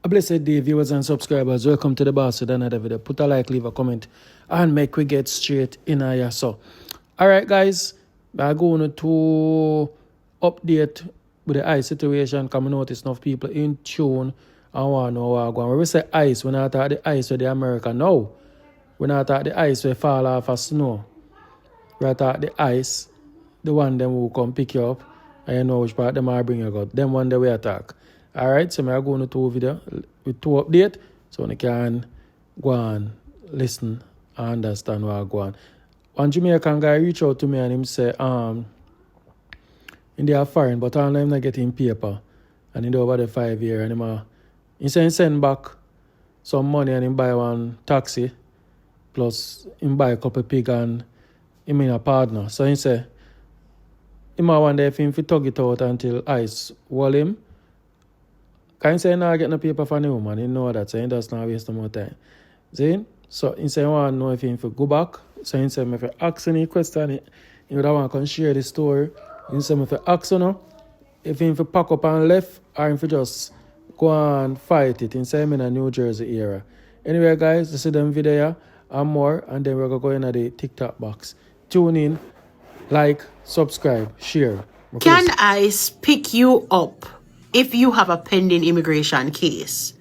A blessed day, viewers and subscribers. Welcome to the boss with another video. Put a like, leave a comment, and make we get straight in here. So, alright, guys, I'm going to update with the ice situation. Come notice enough people in tune and want to know what's going on. When we say ice, we're not talking the ice with the America. No, we're not talking the ice where fall off of snow. We're talking the ice, the one them who come pick you up, and you know which part them are bring you out. Them one that we attack. Alright, so I'm going to two video with two update so you can go and listen and understand what go on. One Jamaican guy reached out to me and him say, in their foreign, but all them not getting paper. And he over the 5 year and he say he send back some money and he buy one taxi plus he buy a couple pig and he mean a partner. So he say he might wonder if he tug it out until ice wall him. Can say now get no paper for the woman, he know that, so he does not waste no more time. See? So he say he want to know if he go back. So he say if I ask any question, he would want to share the story. He say if I ask if he pack up and left or if he just go and fight it. He say I'm in a New Jersey area. Anyway guys, this is them video here and more, and then we're going to go into the TikTok box. Tune in, like, subscribe, share. Can ICE pick you up if you have a pending immigration case?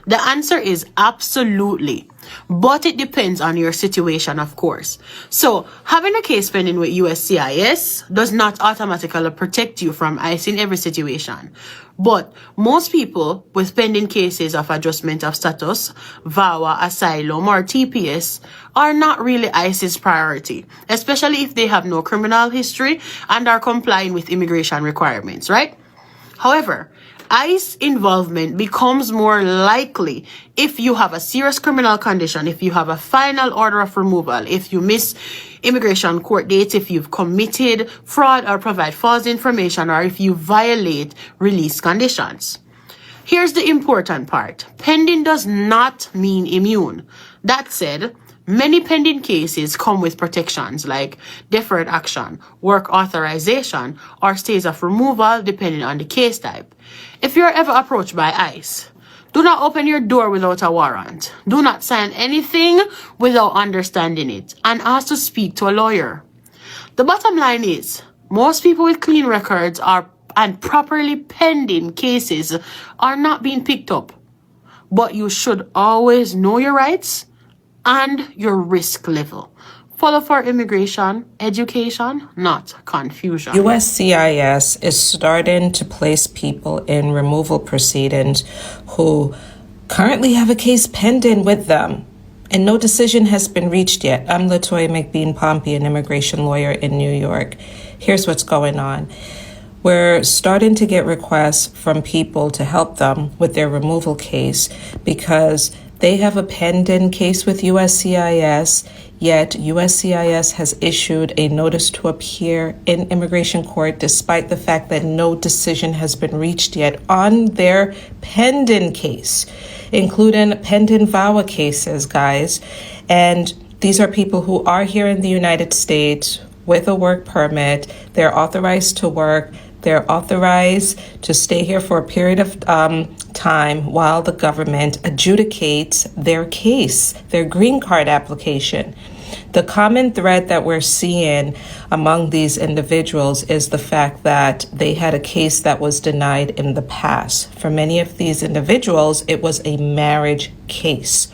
The answer is absolutely, but it depends on your situation, of course. So having a case pending with USCIS does not automatically protect you from ICE in every situation. But most people with pending cases of adjustment of status, VAWA, asylum, or TPS are not really ICE's priority, especially if they have no criminal history and are complying with immigration requirements, right? However, ICE involvement becomes more likely if you have a serious criminal condition, if you have a final order of removal, if you miss immigration court dates, if you've committed fraud or provide false information, or if you violate release conditions. Here's the important part. Pending does not mean immune. That said, many pending cases come with protections like deferred action, work authorization, or stays of removal depending on the case type. If you're ever approached by ICE, do not open your door without a warrant. Do not sign anything without understanding it, and ask to speak to a lawyer. The bottom line is, most people with clean records and properly pending cases are not being picked up. But you should always know your rights and your risk level. Follow for immigration, education, not confusion. USCIS is starting to place people in removal proceedings who currently have a case pending with them, and no decision has been reached yet. I'm Latoya McBean-Pompey, an immigration lawyer in New York. Here's what's going on. We're starting to get requests from people to help them with their removal case because they have a pending case with USCIS, yet USCIS has issued a notice to appear in immigration court despite the fact that no decision has been reached yet on their pending case, including pending VAWA cases, guys. And these are people who are here in the United States with a work permit. They're authorized to work. They're authorized to stay here for a period of time while the government adjudicates their case, their green card application. The common thread that we're seeing among these individuals is the fact that they had a case that was denied in the past. For many of these individuals, it was a marriage case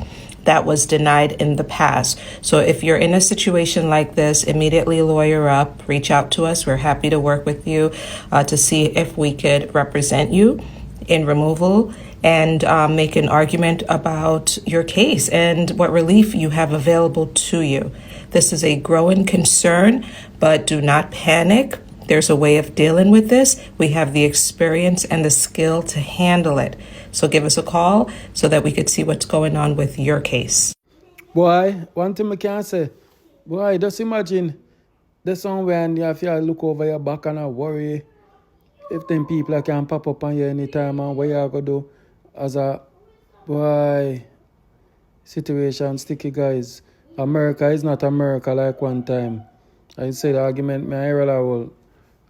that was denied in the past. So if you're in a situation like this, immediately lawyer up, reach out to us. We're happy to work with you to see if we could represent you in removal and make an argument about your case and what relief you have available to you. This is a growing concern, but do not panic. There's a way of dealing with this. We have the experience and the skill to handle it. So give us a call so that we could see what's going on with your case. Boy, one thing I can say, boy, just imagine there's somewhere and you have to look over your back and worry if them people can pop up on you anytime and what you going to do as a, boy, situation sticky, guys. America is not America like one time. I say the argument, I hear a whole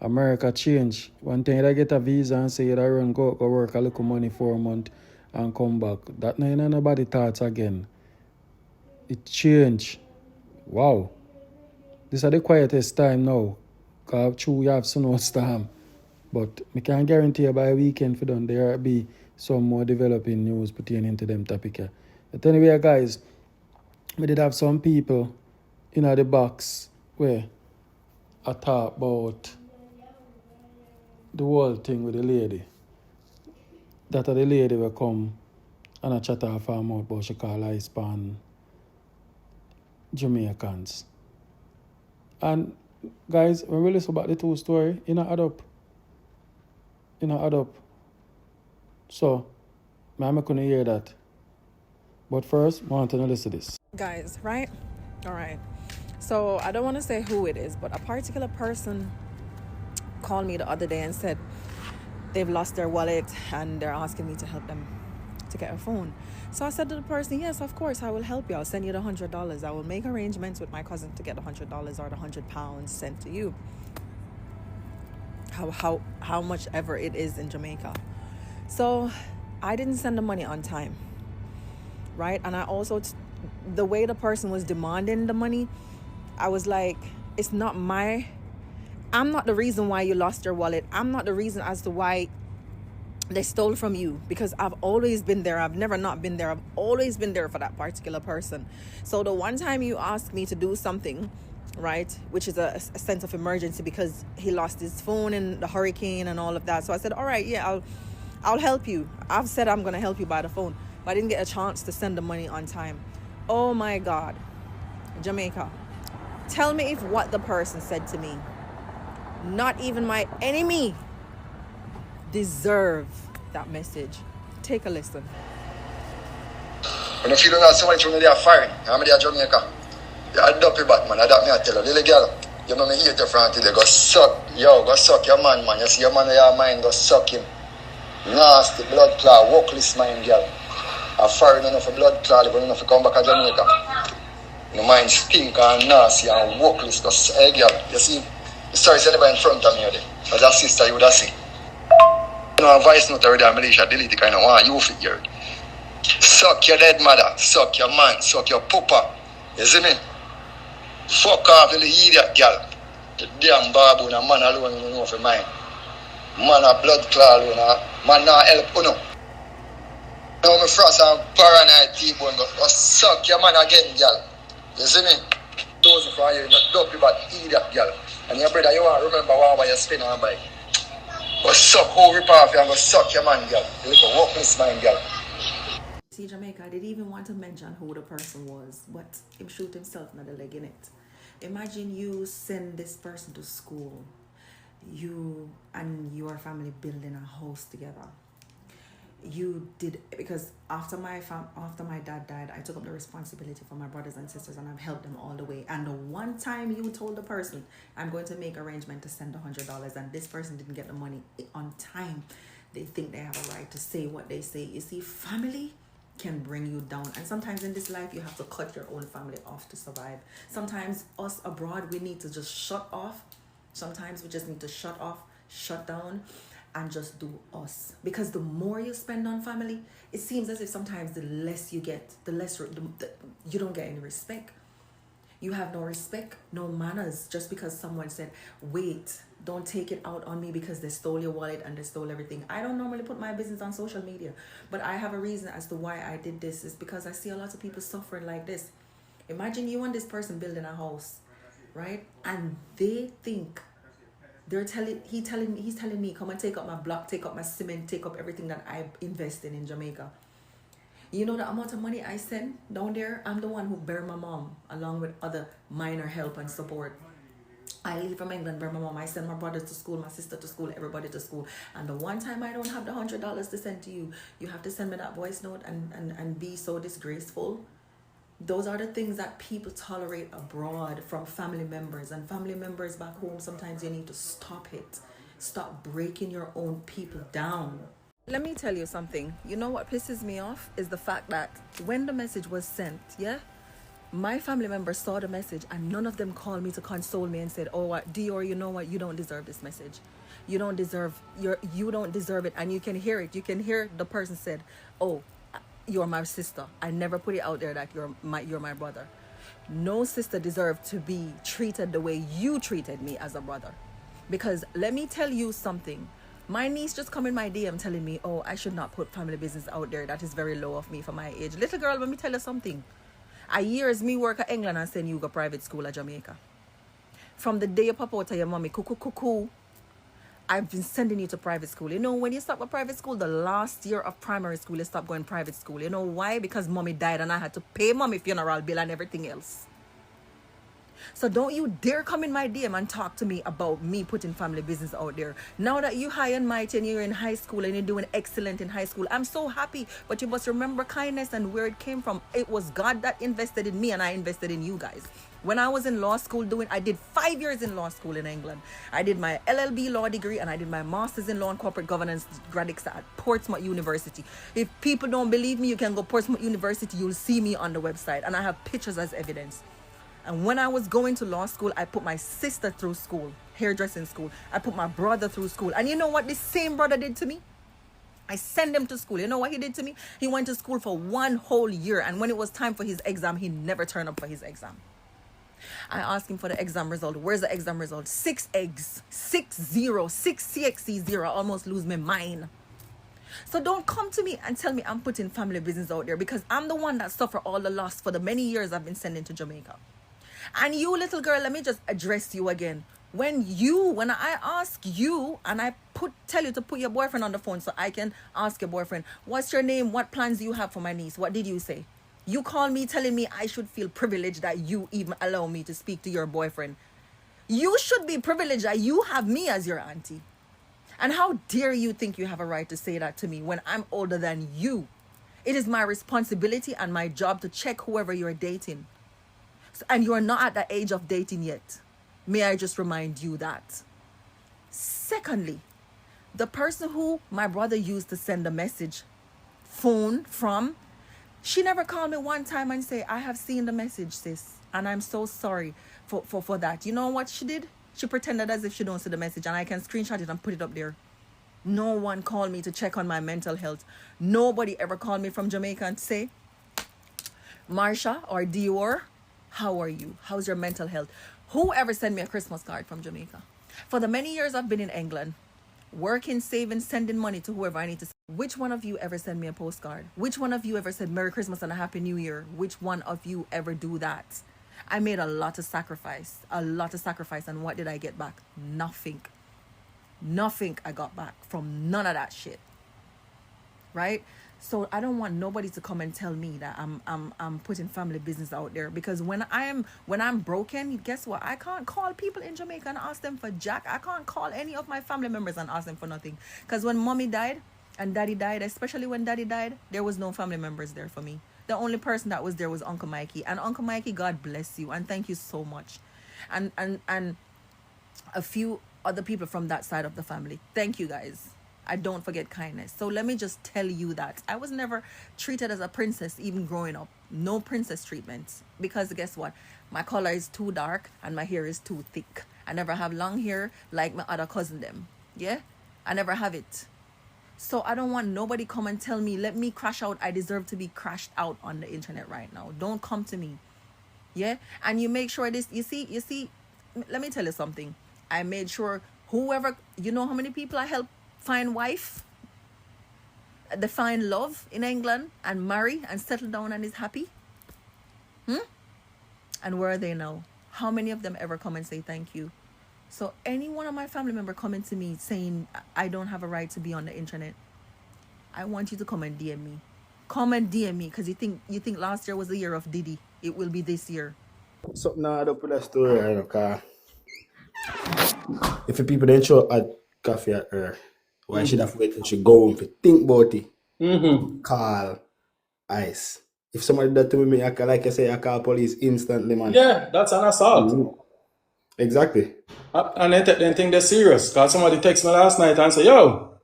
America change. One thing, you get a visa and say you run go work a little money for a month and come back. That no in nobody thoughts again. It changed. Wow. This is the quietest time now. Because true, you have snowstorm. But I can't guarantee you by weekend for done there be some more developing news pertaining to them topic here. But anyway, guys, we did have some people in the box where I talk about the whole thing with the lady. That the lady will come and I chat off her mouth about she call her Hispan Jamaicans. And guys, when we listen about the two story, it not add up. It not add up. So, I'm couldn't hear that. But first, I want to listen to this. Guys, right? All right. So I don't want to say who it is, but a particular person called me the other day and said they've lost their wallet and they're asking me to help them to get a phone. So I said to the person, yes, of course, I will help you. I'll send you the $100. I will make arrangements with my cousin to get the $100 or the £100 sent to you. How much ever it is in Jamaica. So I didn't send the money on time, right? And I also, the way the person was demanding the money, I was like, I'm not the reason why you lost your wallet. I'm not the reason as to why they stole from you, because I've always been there. I've never not been there. I've always been there for that particular person. So the one time you asked me to do something, right, which is a sense of emergency because he lost his phone in the hurricane and all of that. So I said, all right, yeah, I'll help you. I've said I'm going to help you by the phone, but I didn't get a chance to send the money on time. Oh my God, Jamaica. Tell me if what the person said to me, not even my enemy, deserve that message. Take a listen. When you feel that somebody from there firing, I'm there Jamaica. You're a dopey Batman, that me I tell you. Little girl, you know me hate your front today. Go suck your man. You see your man in your mind, go suck him. Nasty blood clot, workless mind girl. A foreign enough for blood clot, but enough to come back to Jamaica. Your mind stink and nasty and workless. Just, hey girl, you see, sorry, is anybody in front of me already? As a sister, you would have seen. You know, a voice note already, I'm Malaysia, delete the kind of one you fit here. Suck your dead mother, suck your man, suck your papa. You see me? Fuck off, little idiot girl. The damn baboon, a man alone, you know for mine. Man a blood clot alone, man not help you know. Now me frost and paranoid T-bone go suck your man again, girl. You see me? Those for you, you know, dopey bad idiot girl. And your brother, you want to remember what you spend on bike. Go suck who rip off you and go suck your man, girl. You little workless man, girl. See, Jamaica, I didn't even want to mention who the person was, but him shoot himself in the leg in it. Imagine you send this person to school. You and your family building a house together. You did, because after my dad died, I took up the responsibility for my brothers and sisters and I've helped them all the way. And the one time you told the person, I'm going to make arrangement to send $100 and this person didn't get the money on time, they think they have a right to say what they say. You see, family can bring you down. And sometimes in this life, you have to cut your own family off to survive. Sometimes us abroad, we need to just shut off. Sometimes we just need to shut off, shut down, and just do us. Because the more you spend on family, it seems as if sometimes the less you get, you don't get any respect. You have no respect, no manners, just because someone said, wait, don't take it out on me because they stole your wallet and they stole everything. I don't normally put my business on social media, but I have a reason as to why I did this. Is because I see a lot of people suffering like this. Imagine you and this person building a house, right? And they think he's telling me, come and take up my block, take up my cement, take up everything that I invest in Jamaica. You know the amount of money I send down there? I'm the one who bear my mom along with other minor help and support. I leave from England, bear my mom. I send my brothers to school, my sister to school, everybody to school. And the one time I don't have the $100 to send to you, you have to send me that voice note and be so disgraceful. Those are the things that people tolerate abroad from family members. And family members back home, sometimes you need to stop it. Stop breaking your own people down. Let me tell you something. You know what pisses me off is the fact that when the message was sent, yeah, My family members saw the message and none of them called me to console me and said, "Oh, what, Dior, you know what? You don't deserve this message. You don't deserve it." And you can hear it. You can hear the person said, "Oh, you're my sister. I never put it out there that you're my brother." No sister deserved to be treated the way you treated me as a brother. Because let me tell you something. My niece just come in my DM telling me, "Oh, I should not put family business out there. That is very low of me for my age." Little girl, let me tell you something. A years me work at England and send you go private school at Jamaica. From the day you pop out of your mommy, cuckoo, I've been sending you to private school. You know, when you stop at private school, the last year of primary school, you stop going private school. You know why? Because mommy died and I had to pay mommy funeral bill and everything else. So don't you dare come in my DM and talk to me about me putting family business out there. Now that you high and mighty and you're in high school and you're doing excellent in high school, I'm so happy. But you must remember kindness and where it came from. It was God that invested in me and I invested in you guys. When I was in law school I did 5 years in law school in England. I did my LLB law degree and I did my master's in law and corporate governance gradics at Portsmouth University. If people don't believe me, you can go Portsmouth University. You'll see me on the website and I have pictures as evidence. And when I was going to law school, I put my sister through school, hairdressing school. I put my brother through school. And you know what this same brother did to me? I sent him to school. You know what he did to me? He went to school for 1 whole year. And when it was time for his exam, he never turned up for his exam. I asked him for the exam result. Where's the exam result? 6 eggs, 6-0, 6 CXC0. I almost lose my mind. So don't come to me and tell me I'm putting family business out there because I'm the one that suffered all the loss for the many years I've been sending to Jamaica. And you little girl, let me just address you again. When I ask you and I tell you to put your boyfriend on the phone so I can ask your boyfriend, what's your name? What plans do you have for my niece? What did you say? You call me telling me I should feel privileged that you even allow me to speak to your boyfriend. You should be privileged that you have me as your auntie. And how dare you think you have a right to say that to me when I'm older than you? It is my responsibility and my job to check whoever you're dating. And you're not at the age of dating yet. May I just remind you that. Secondly, the person who my brother used to send a message phone from, she never called me one time and say, "I have seen the message, sis, and I'm so sorry for that." You know what she did? She pretended as if she don't see the message, and I can screenshot it and put it up there. No one called me to check on my mental health. Nobody ever called me from Jamaica and say, "Marsha or Dior, how are you? How's your mental health?" Whoever sent me a Christmas card from Jamaica? For the many years I've been in England, working, saving, sending money to whoever I need to send. Which one of you ever send me a postcard? Which one of you ever said Merry Christmas and a Happy New Year? Which one of you ever do that? I made a lot of sacrifice. And what did I get back? Nothing I got back from none of that shit. Right? So I don't want nobody to come and tell me that I'm putting family business out there, because when I'm broken, guess what? I can't call people in Jamaica and ask them for jack. I can't call any of my family members and ask them for nothing. Because when mommy died and daddy died, especially when daddy died, there was no family members there for me. The only person that was there was Uncle Mikey. And Uncle Mikey, God bless you and thank you so much. And a few other people from that side of the family. Thank you guys. I don't forget kindness. So let me just tell you that I was never treated as a princess even growing up. No princess treatment. Because guess what? My color is too dark and my hair is too thick. I never have long hair like my other cousin them. Yeah? I never have it. So I don't want nobody come and tell me, let me crash out. I deserve to be crashed out on the internet right now. Don't come to me. Yeah? And you make sure this, you see, let me tell you something. I made sure whoever, you know how many people I helped find wife, they find love in England and marry and settle down and is happy? And where are they now? How many of them ever come and say thank you? So any one of my family member coming to me saying I don't have a right to be on the internet, I want you to come and DM me. Come and DM me, because you think last year was the year of Diddy. It will be this year. Something I don't put that story right now, because if the people didn't show a coffee at her, why should have waited and she go home to think about it? Call ICE. If somebody did that to me, I can, like I say, I call police instantly, man. Yeah, that's an assault. Exactly. And they think they're serious. Because somebody texted me last night and said, "Yo,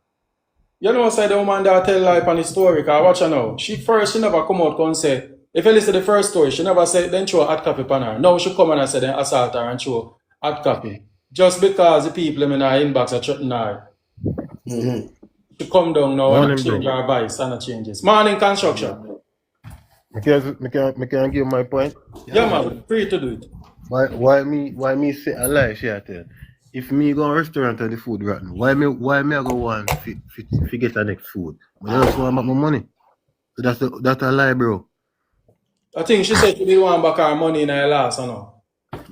you know, say the woman that tell lie on the story, because watch her now. She never come out and say, If you listen to the first story, she never said then show a hot copy on her. Now she come and I said then assault her and show hot copy. Just because the people in her inbox are threatening her. She come down now and Morning, change bro. her advice and changes. Morning construction. Me can give my point. Yeah, man, free to do it. Why me say a lie, she a tell. If me go to a restaurant and the food rotten, why me I go want fi get the next food? But I just want back my money. So that's a lie, bro. I think she said she didn't want back her money in her last, you know.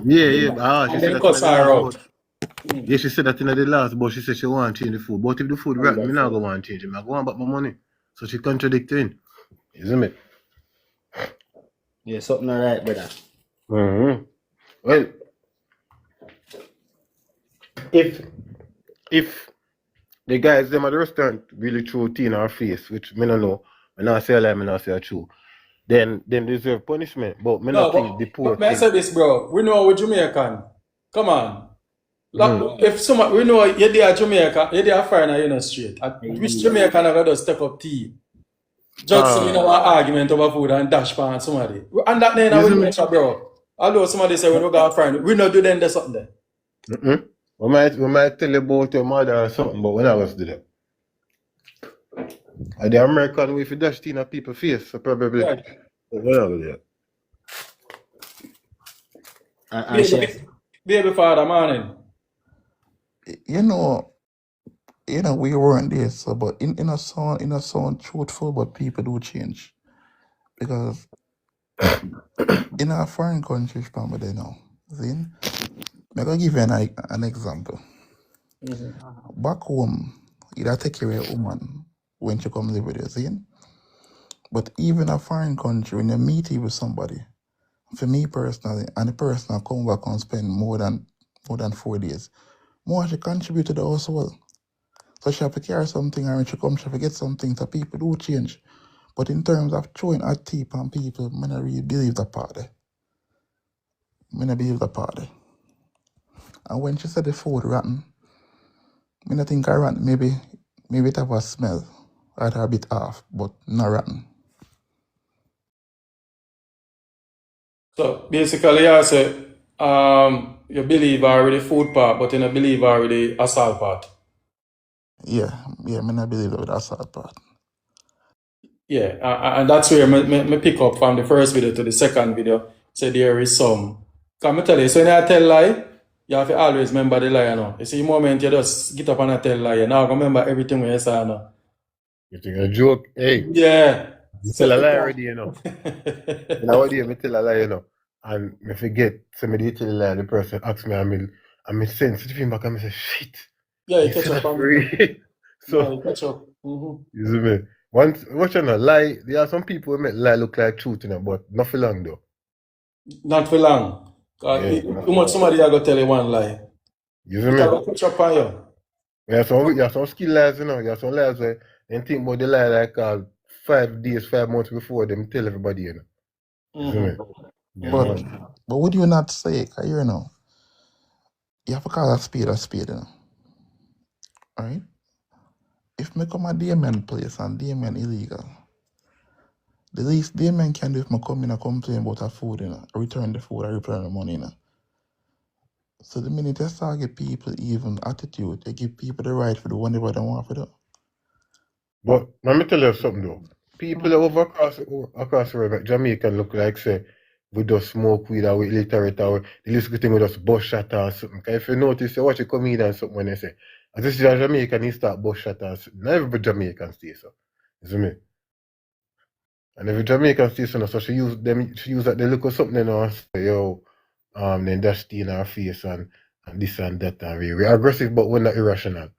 Yeah, but she And said then that cuss in the her last, out. but yeah, she said that in the last, but she said she want to change the food. But if the food rotten, me not go want to change it. I go want back my money. So she contradicting. Isn't it? Yeah, something alright, brother. Well, if the guys them at the restaurant really throw tea in our face, which me no know, me not say a lie, me not say a true, then deserve punishment. But me No, not think the poor but may I thing. say this, bro? We know we're Jamaican. Come on. Like, if someone we know you're there Jamaica, you're there foreigner, you know straight. Which Jamaican are gonna step up tea? Just so you know an argument over food and dash pan somebody. And that then I will make sure, bro. Although somebody say we don't got foreign, we not do them there something there. We might tell you about your mother or something, but we never do that. And the American way for dash tea in people's face, so probably Right. we never do that. Baby father morning. You know, we weren't there, so but in a sound truthful, but people do change because in a foreign country, family they know. See, I'm gonna give you an example. Back home, you take care of a woman when she comes live with you, see? But even a foreign country, when you meet with somebody, for me personally, and the person come back and spend more than 4 days, more she contribute to the household. So she have to carry something, and when she comes, she have to get something. So people do change. But in terms of throwing a tip on people, I don't really believe the party. I don't believe the party. And when she said the food rotten, I don't think I rotten. Maybe it have a smell, or a bit off, but not rotten. So basically I say you believe already food part, but you don't believe already assault part. Yeah, I don't believe that with the assault part. Yeah, and that's where me pick up from the first video to the second video. So there is some. Can I tell you, so when I tell lie, you have to always remember the lie, you know. You see, the moment you just get up and tell lie, you now remember everything when you say, you know. You think a joke? Hey, Yeah. you tell a lie already, you know. Nowadays, I tell a lie, you know. And I forget, somebody tell a lie, the person asks me, I'm sensitive him back and I say, shit. Yeah, you You catch said up that on free. So, yeah, you catch up. you see me? Once, watch on a lie, there are some people who make lie look like truth, you know, but not for long though. Not for long. Yeah, Too much somebody I go tell you one lie. you see It me? I go catch up on you. You have some skill lies, you know. You have some lies where they think about the lie like 5 days, 5 months before them tell everybody, you know. You see me? Yeah, man. But would you not say, you know, you have to call a spade, you know. Alright? If me come a DMN place and DMN illegal, the least DMN can do if me come in and complain about a food, you know, return the food, I return the money, you know. So the minute you start give people even attitude, they give people the right for do whatever they want for do. But let me tell you something though. People over across the road, like Jamaican look like say we just smoke weed or we illiterate or the little thing we just bust shot or something. Cause if you notice, you watch a comedian something when they say, as this is a Jamaican, he start bust shot or something. Not every Jamaican stay so. You see me? And every Jamaican stay so she use that they look at something and say, yo, then dash tea in her face and this and that and we're aggressive but we're not irrational.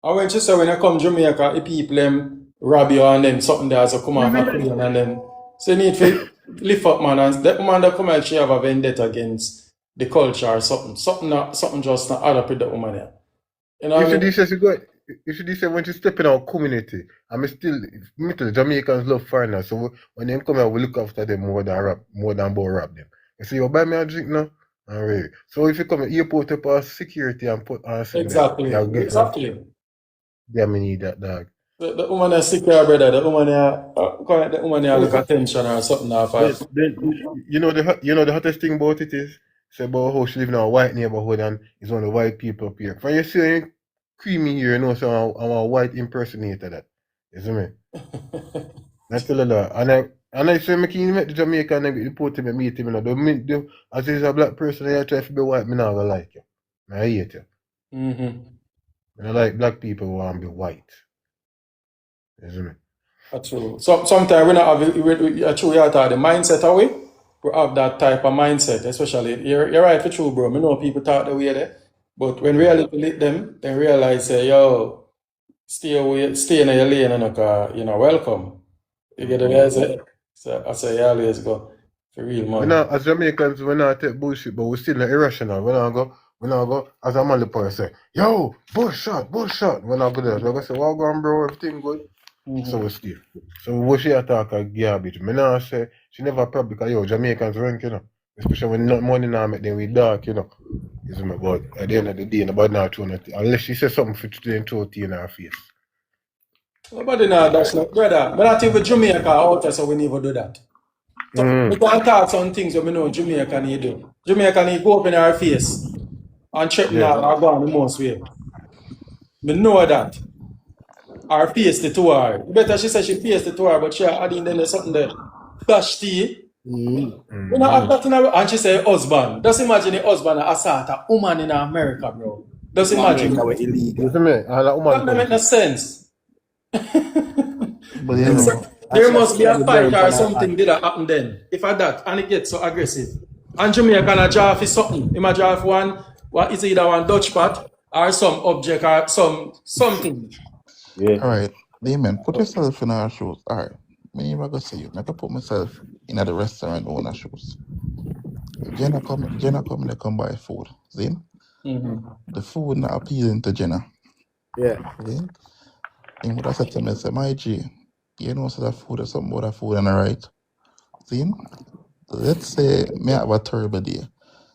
And when she say when you come Jamaica, the people them rob you and then something there so come off a plane and then so you need to lift up man and that woman that come out she have a vendetta against the culture or something. Something just not add up with that woman there. You know what I mean? You should say when you step in our community, me tell the Jamaicans love foreigners, so when they come here, we look after them more than about rob them. You say, you buy me a drink now? Alright. So if you come here, you put up security and put on something Exactly. there, Exactly. yeah, me need that dog. The woman is sick here, brother. The woman here look attention or something off her. Then you know the hottest thing about it is say about how she live in a white neighborhood and it's only white people up here. When you see creamy here, you know, so I'm a white impersonator that. You see me? I tell her that. And I say, I can't meet the Jamaican and report him and meet him. You know, as he's a black person, I try to be white, me not gonna like you. I hate you. I like black people who want to be white. You see me? That's true. Sometimes we not have we have the mindset away. We have that type of mindset, especially you're right for true, bro. I know people talk the way there. But when reality hit them, they realize say, yo, stay in your lane and welcome. You get the say? So I say you always go for real We man. not, as Jamaicans, we not take bullshit, but we still not irrational. We not go, as a man the say, yo, bush shot. We not go there. So we say, well, go on, bro, everything good. So we stay. So we she attack a garbage. Me not say, she never probably, because yo, Jamaicans rank, you know. Especially when not money now make them with dark, you know. You see me? But at the end of the day, nobody not throw nothing. Unless she say something for to then throw tea in her face. Nobody now that's not brother. But I think with Jamaica out there, so we never do that. So we can talk some things that we know Jamaica need do. Jamaica need go up in our face and threaten her or go on the most way. We know that. Or face the to her. Better she said she face the to her, but she adding then something there. Dash tea. We not have that in her, and she said husband. Just imagine a husband assault a woman in America, bro. Just imagine. America were illegal. You see me? All that woman That don't make no sense. But you know, There must be a fight or something did that happen then. If I that and it gets so aggressive. And Jamaica can draw for something. Him a draw for what is either one Dutch pot or some object or something. Yeah. all right, Damon, put yourself in our shoes. All right, me never go see you. I can put myself in at the restaurant owner shoes. Jenna come buy food. See? The food not appealing to Jenna. Yeah. See? He would have said to me, say, my G, you know, so that food or something about that food and right. See? Let's say me have a terrible day.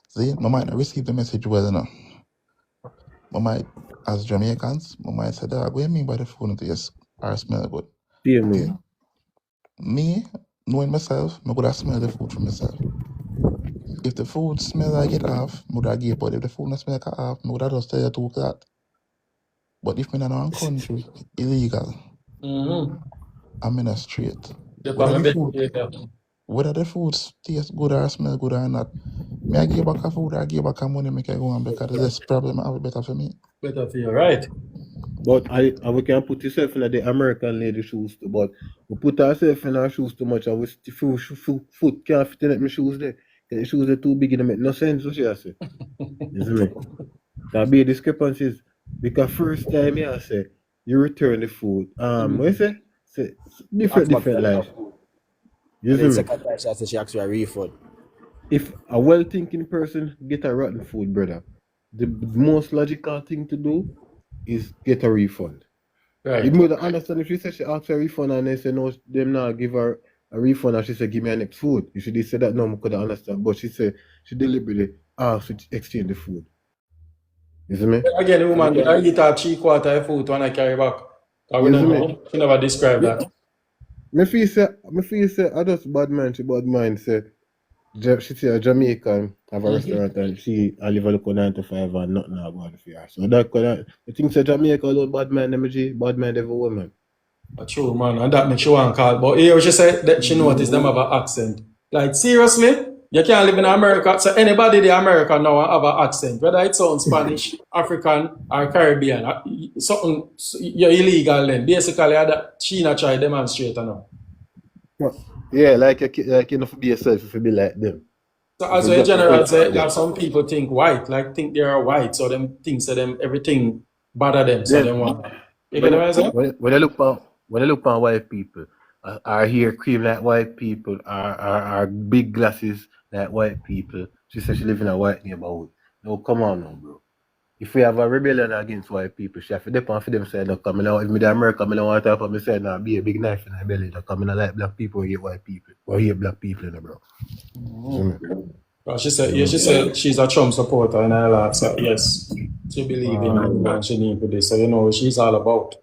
See? I might not receive the message well enough. I might, as Jamaicans, I might say, what do you mean by the food not taste or smell good? See See? Me, knowing myself, I could have smell the food for myself. If the food smell like it off, I would have give, but if the food not smell like it off, I would have just tell you to that. But if I'm in a country, illegal, I'm in a street. Whether the food tastes good or smell good or not, me I give back a food or give back a money, make I go on because this problem I have better for me. Better for you, right? But we can put yourself in the American lady shoes too, but we put ourselves in our shoes too much and we foot can't fit in my shoes there. The shoes are too big and they make no sense, what you say. You see me? There be discrepancies. Because first time I say you return the food. What you say? Say different life. You see me? Second time she said she asked for a refund. If a well-thinking person get a rotten food, brother, the most logical thing to do is get a refund. Right. You would understand if she said she asked for a refund and they say no, them now give her a refund and she said give me a next food. You should have said that no, I could understand. But she said she deliberately asked to exchange the food. You see me? Again, the woman did I eat her 3/4 of food when I carry back. I You see don't me? know. She never described that. Me feel say I just bad mind say she say a Jamaican have a restaurant and she live a local 9 to 5 and nothing about for her. So that I think say Jamaica alone bad mind every woman. That's true, man, and that makes you want to call. But here she said that she noticed them have an accent. Like seriously, you can't live in America. So anybody in America now have an accent, whether it sounds Spanish, African, or Caribbean. Something you're illegal then. Basically, that she not try demonstrate now. Yeah, like you know, for be yourself, if you be like them. So as a general say, that some people think white, like think they are white, so them thinks that them everything bother them, so them want. You get what I'm saying? When I look on white people, our hair cream like white people, our big glasses like white people. She said she live in a white neighborhood. No, come on now, bro. If we have a rebellion against white people, she have to depend for them side of coming out. If me the America, I don't want to have me say now be a big knife in her belly to come in like black people or hate white people. Or hate black people, bro. Well, she said she's a Trump supporter and all that. So yes, she believe in it and she need for this. So you know what she's all about.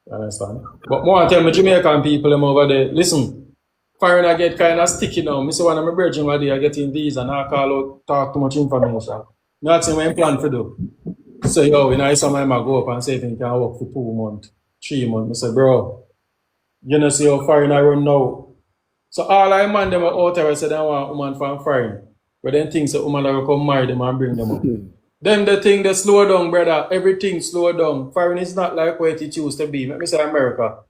You understand? But more I tell my Jamaican people them over there, listen, foreign I get kind of sticky now. Me say one of my brethren over there are getting these and I call out, talk too much information. Me ask him what he plan to do. So yo, you know, sometimes I go up and say if he can work for 2 months, 3 months. I say, bro, you know see how foreign I run now. So all I man them out there say they want a woman from foreign. But then things a woman will come marry them and bring them up. Then the thing they slow down, brother. Everything slow down. Foreign is not like what it used to be. Let me say America.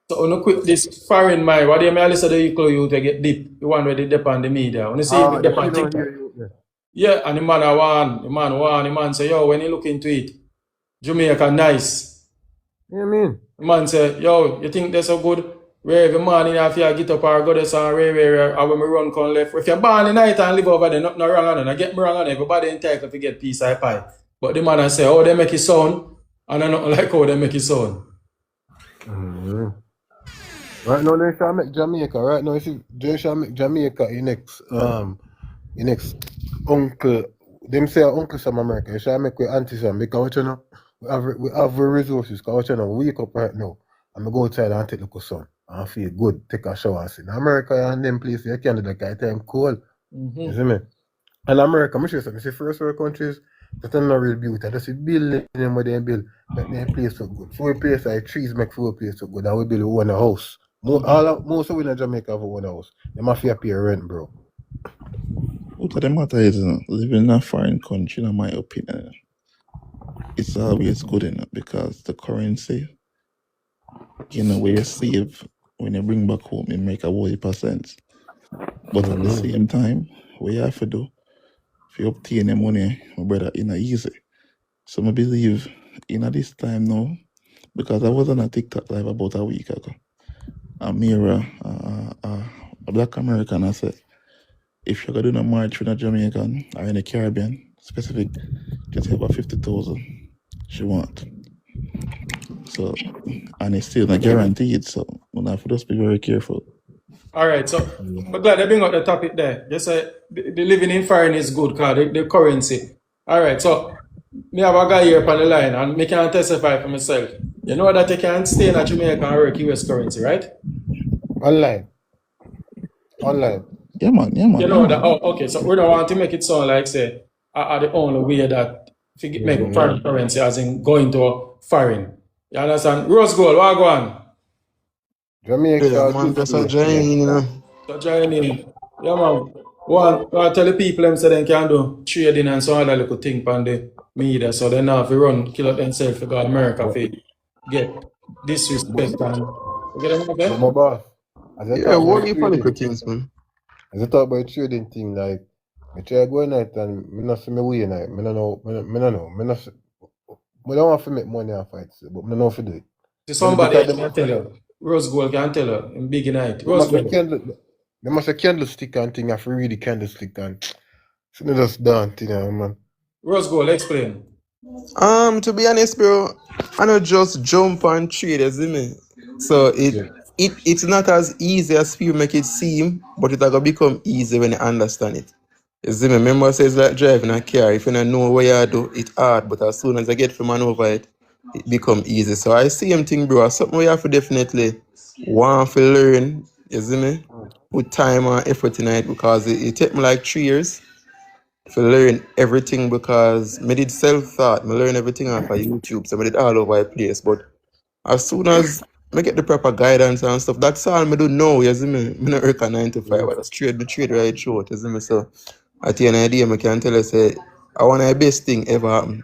So on quit this foreign mind. What do you mean? Listen to the equal you to get deep. The one where they dip on the media. When you see it dip on TikTok. Yeah, and the man say, yo, when you look into it, Jamaica nice. Yeah, man. The man say, yo, you think they're so good? Where every morning if you get up or go there and where when we run come left. If you're born in night and live over there, nothing wrong on it. I get me wrong on it. Everybody entitled to get piece of pie. But the man say, oh, they make it sound. And I don't like how they make it sound. Mm-hmm. Right now they shall make Jamaica. Right now they shall make Jamaica your next uncle. Them say uncle some America. You shall make with auntie some because what you know we have resources. Because what you know we wake up right now and we go outside and take a look at sun and feel good, take a shower and see. In America and them places you can't do that kind of time cold. You see me? And America, I'm sure something. See first world countries that are not real beauty. Just see building them where they build make their place so good. Four place like trees make four place so good and we build one house. Most of we in Jamaica have one house. They must pay rent, bro. What the matter is, living in a foreign country, in my opinion, it's always good enough because the currency, where you save, when you bring back home, you make a 40%. But at the same time, what you have to do, if you obtain the money, my brother, it's not easy. So I believe in this time now, because I was on a TikTok live about a week ago. A mirror, a black American, I said, if you're going to do a march with a Jamaican or in the Caribbean, specific, just have about 50,000 she want. So, and it's still not guaranteed, so we'll have to just be very careful. All right, so I'm glad they bring up the topic there. They say the living in foreign is good because the currency. All right, so me have a guy here on the line and me can testify for myself. You know that you can stay in a Jamaica and work US currency, right? Online. Yeah, man. You know that. Oh, okay. So we don't want to make it sound like say are the only way that make foreign currency, as in going to a foreign. You understand? Rose Gold, what go on? Jamaica, Yeah, man, that's a giant, you know. So join in. Yeah, man. One, tell the people them say they can do trading and some other little thing on the media, so they now have to run, kill up themselves to go to America for get disrespect and you get them okay? But my boss, as I Yeah, talk what about do you trading, political things, man? as I talk about trading thing, like I try go night and me not see me way night. Me don't know. I don't want to make money and fight, but me know if to do it. So somebody can tell you. Rose Gold can tell you in big night. Rose Gold. They must have candlestick and thing. I have to read the candlestick and so they just dance, man. Rose Gold, explain. To be honest, bro, I don't just jump and trade, you see me? So it's not as easy as people make it seem, but it's gonna become easy when you understand it. You see me? Remember, it says like driving a car. If you don't know what you do, it's hard, but as soon as I get from maneuver it, it become easy. So I see him thing, bro. Something we have to definitely want to learn. You see me? Put time and effort in it because it took me like 3 years to learn everything because I did self-taught. I learned everything off of YouTube, so I did all over the place. But as soon as I get the proper guidance and stuff, that's all I do now, you see me? I don't work a 9 to 5, I just trade right through, you see me? So at the end of the day, I can tell you, say, I want the best thing ever happen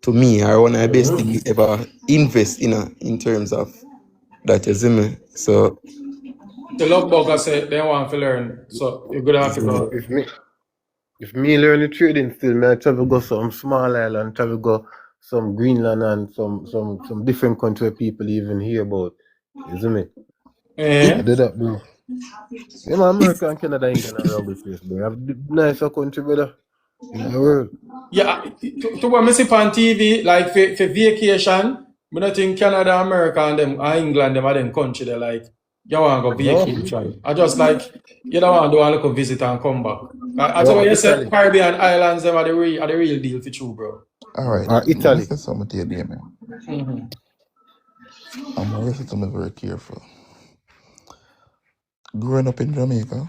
to me. I want the best thing ever invest in terms of that, you see me? So The love bugger say they want to learn, so you're gonna have to go. If me learn the trading still, I travel go some small island, travel go some Greenland and some different country people even hear about. You see me? I did that, bro. Yeah, man, America and Canada ain't gonna run with place, bro. Have the nicer country, brother, in the world. Yeah, to what I see on TV, like for vacation, I don't think Canada, America, and them, or England, them are them country. They're like, you want to go vacation. I just like, you don't want to do a little visit and come back. I tell you, you said Caribbean islands, them are the real deal for you, bro. All right. Italy. Let's say something to you there, man. I'm gonna listen to me very careful. Growing up in Jamaica,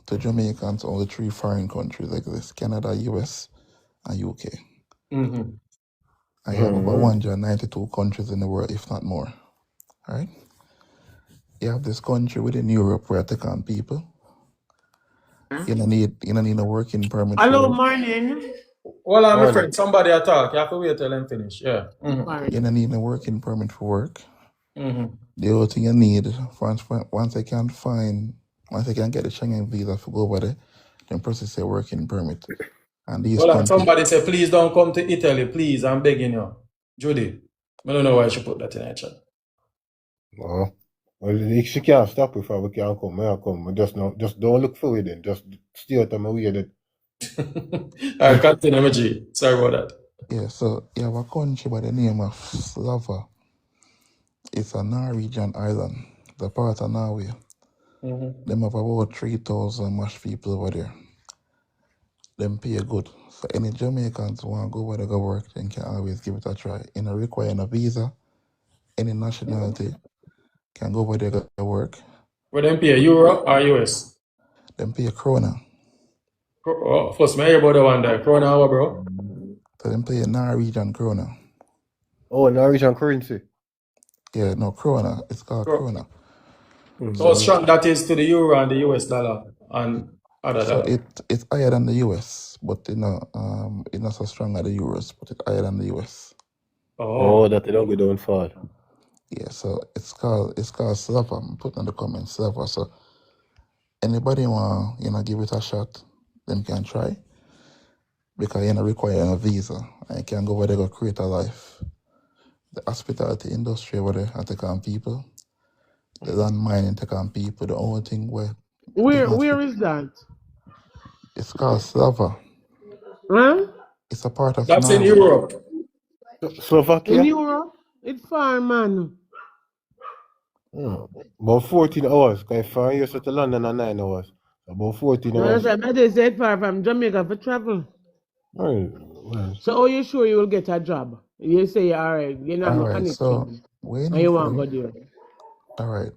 the Jamaicans only 3 foreign countries exist: Canada, US, and UK. Mm-hmm. And you have about 192 countries in the world, if not more. Right? You have this country within Europe where I take on people. You don't need a working permit for Hello, work. morning. Well, I'm Morning. afraid somebody attack. You have to wait till them finish. Yeah. Mm-hmm. You don't need a working permit for work. Mm-hmm. The only thing you need, once I can get the Schengen visa for go over there, then process a working permit. And these Well, countries, somebody say, please don't come to Italy, please. I'm begging you. Judy, I don't know why she put that in her chat. Oh. Well, she can't stop if we can't come. I come. Just don't look for it then. Just stay out of my way then. All right, continue, my G. Sorry about that. yeah, so you have a country by the name of Slava. It's a Norwegian island, the part of Norway. Mm-hmm. Them have about 3,000 much people over there. Them pay good. So any Jamaicans who want to go where they go work, then can always give it a try. You know, require a visa, any nationality can go where they go work. Would them pay Euro or US? Them pay a krona. Oh, first, me hear about the one there. Corona hour, bro. So them pay a Norwegian krona. Oh, Norwegian currency. Yeah, no, krona. It's called krona. So how strong that is to the Euro and the US dollar and other So dollar. it's higher than the US, but it's not so strong as the euros, but it's higher than the US. Oh. that they don't go down far. Yeah, so it's called Slava. I'm putting in the comments Slava. So anybody want give it a shot, them can try. Because you require a visa and you can go where they go create a life. The hospitality industry over there I take on people. The land mining take on people. The only thing where Where is that? it's called Slava. Huh? It's a part of That's in Norway. Europe. In Slovakia? Europe? It's far, man. About 14 hours. Because from here to London are 9 hours. About 14 No, hours. that's why they said far from Jamaica for travel. Well, So are you sure you will get a job? You say, all right, you have All no right, so connection. what you And need you for want to them? go there. All right.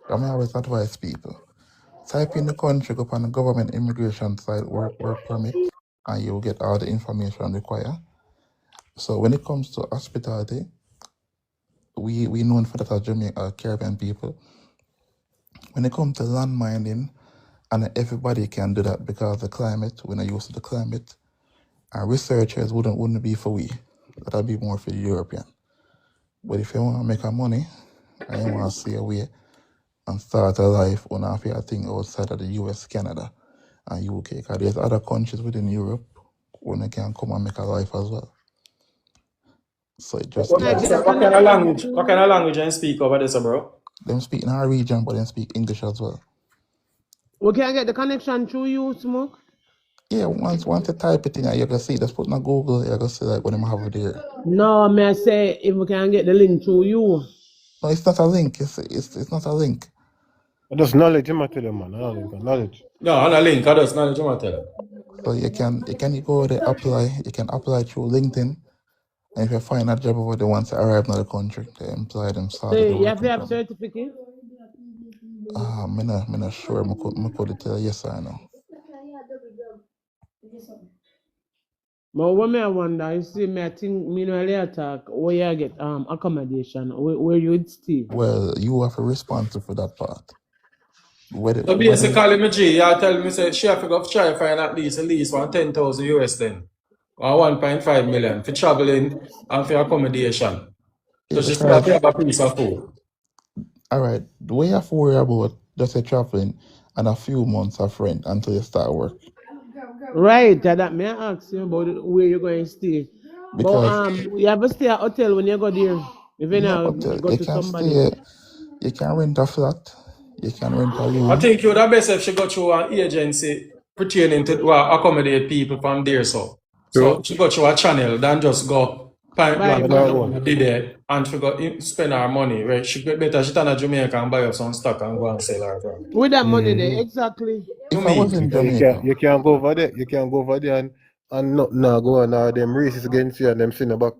I always advise people. Type in the country, go on the government immigration site, work permit, and you'll get all the information required. So when it comes to hospitality, we known for that as Jamaica, Caribbean people. When it comes to land mining, and everybody can do that because the climate, we're not used to the climate, and researchers wouldn't be for we. That'll be more for the European. But if you want to make a money, and you want to see a way and start a life on a thing outside of the US, Canada, and UK, because there's other countries within Europe when they can come and make a life as well. So it just What depends. kind of language? What kind of language you speak over there, bro? Them speak in our region, but they speak English as well. We can get the connection through you, Smoke? Yeah, once you type it in, you can see, just put in Google, you can see like what them have there. No, may I say if we can get the link through you. No, it's not a link. It's not a link. just knowledge, you tell them, man. Knowledge. No, on a link. I just knowledge, you tell them. So you can go there, apply. You can apply through LinkedIn. And if you find a job over there once you arrive in the country, they employ them, So start the you have working to have permit. certificate? I'm not sure. I could tell you yes or no. But what me I wonder, you see me I think me no earlier talk where you get accommodation, where you would stay. Well, you have to responsible for that part. Whether So basically, my G, you tell me, say, she have to go try to find at least 10,000 US then. Or 1.5 million for traveling and for accommodation. yeah, So she still have because to have a piece of food. all right, the way you have to worry about just a traveling and a few months of rent until you start work. Right, that may I ask you about where you're going to stay. Because But you have to stay at hotel when you go there. If you no now hotel, go you to can somebody. stay, you can rent a flat, you can rent a I room. think you would have best if she go through an agency pertaining to accommodate people from there. So she go through a channel than just go find Buy one from person did there and she go spend her money. Right? She better she turn to Jamaica and buy up some stock and go and sell her. with that money there, exactly. If I was in Jamaica, You can't go over there. You can't go over there and not go on them races against you and them send you back.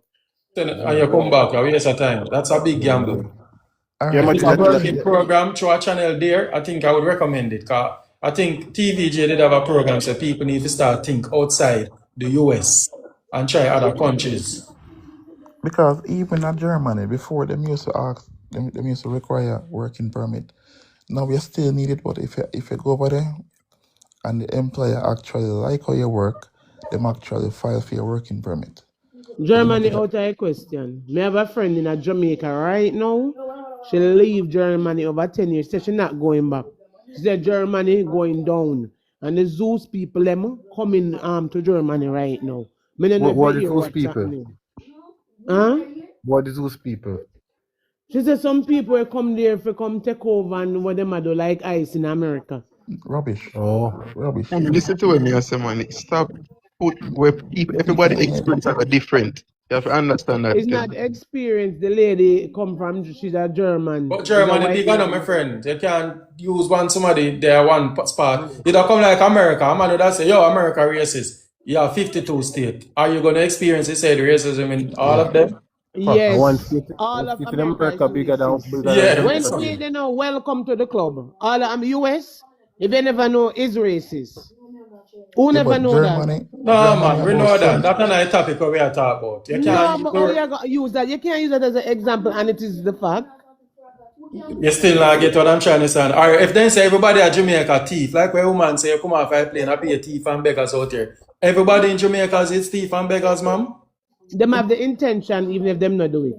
And you come back, you waste of time. That's a big gamble. All Yeah, If right, it's a working program through a channel there, I think I would recommend it. Cause I think TVJ did have a program so people need to start think outside the US and try other countries. because even in Germany, before them used to ask, them used to require working permit. Now we still need it, but if you go over there and the employer actually like how you work, them actually file for your working permit. So you Germany get a, out of a question. Me have a friend in a Jamaica right now. She leave Germany over 10 years. Said she not going back. She said Germany going down. And the Zeus people them coming to Germany right now. Me don't know if you What is hear those what's people? happening. Huh? What is those people? She said some people will come there if they come take over and what them a do like ice in America. rubbish. Oh, Rubbish. I mean, listen to me, I say, man. Stop. Put where people, everybody experience are different. You have to understand that. It's not experience. The lady come from, she's a German. But She's a Germany white big enough, my lady. friend. You can't use somebody there one spot. You don't come like America. A man that say, yo, America racist. You have 52 states. Are you going to experience the said racism in all of them? and Yes, all one of state in America is America bigger racist. than Yeah. When Jamaica. say they know, welcome to the club. All of US, if they never know, is racist. Who Yeah, never but know that? No, Germany man, we about know that. 70. That's not a topic we are talking about. You No, can't but how you gonna use that? You can't use that as an example, and it is the fact. you still not get what I'm trying to say. Or if they say everybody at Jamaica thief, like where woman say you come off a plane, I be a thief and beggars out here. Everybody in Jamaica is thief and beggars, ma'am. Them have the intention, even if them not do it.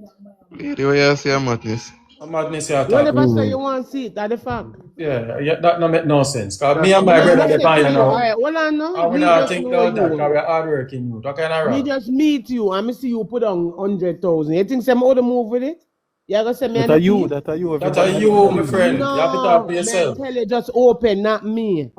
Yeah, the way I say I'm madness. I'm madness you You talk. never say you want to see it, that's the fact. Yeah, that no make no sense. Cause me and my Me brother just get say by to you you, all now. right, hold on now. I would Me not just think know about that you. because we're hardworking youth. What kind of Me wrong? just meet you and me see you put on 100,000. You think some other move with it? You gonna say me That and are the you, thief? that are you, That are everybody you, my believe it. friend. You have to talk No, for man, yourself. tell you just open, not me.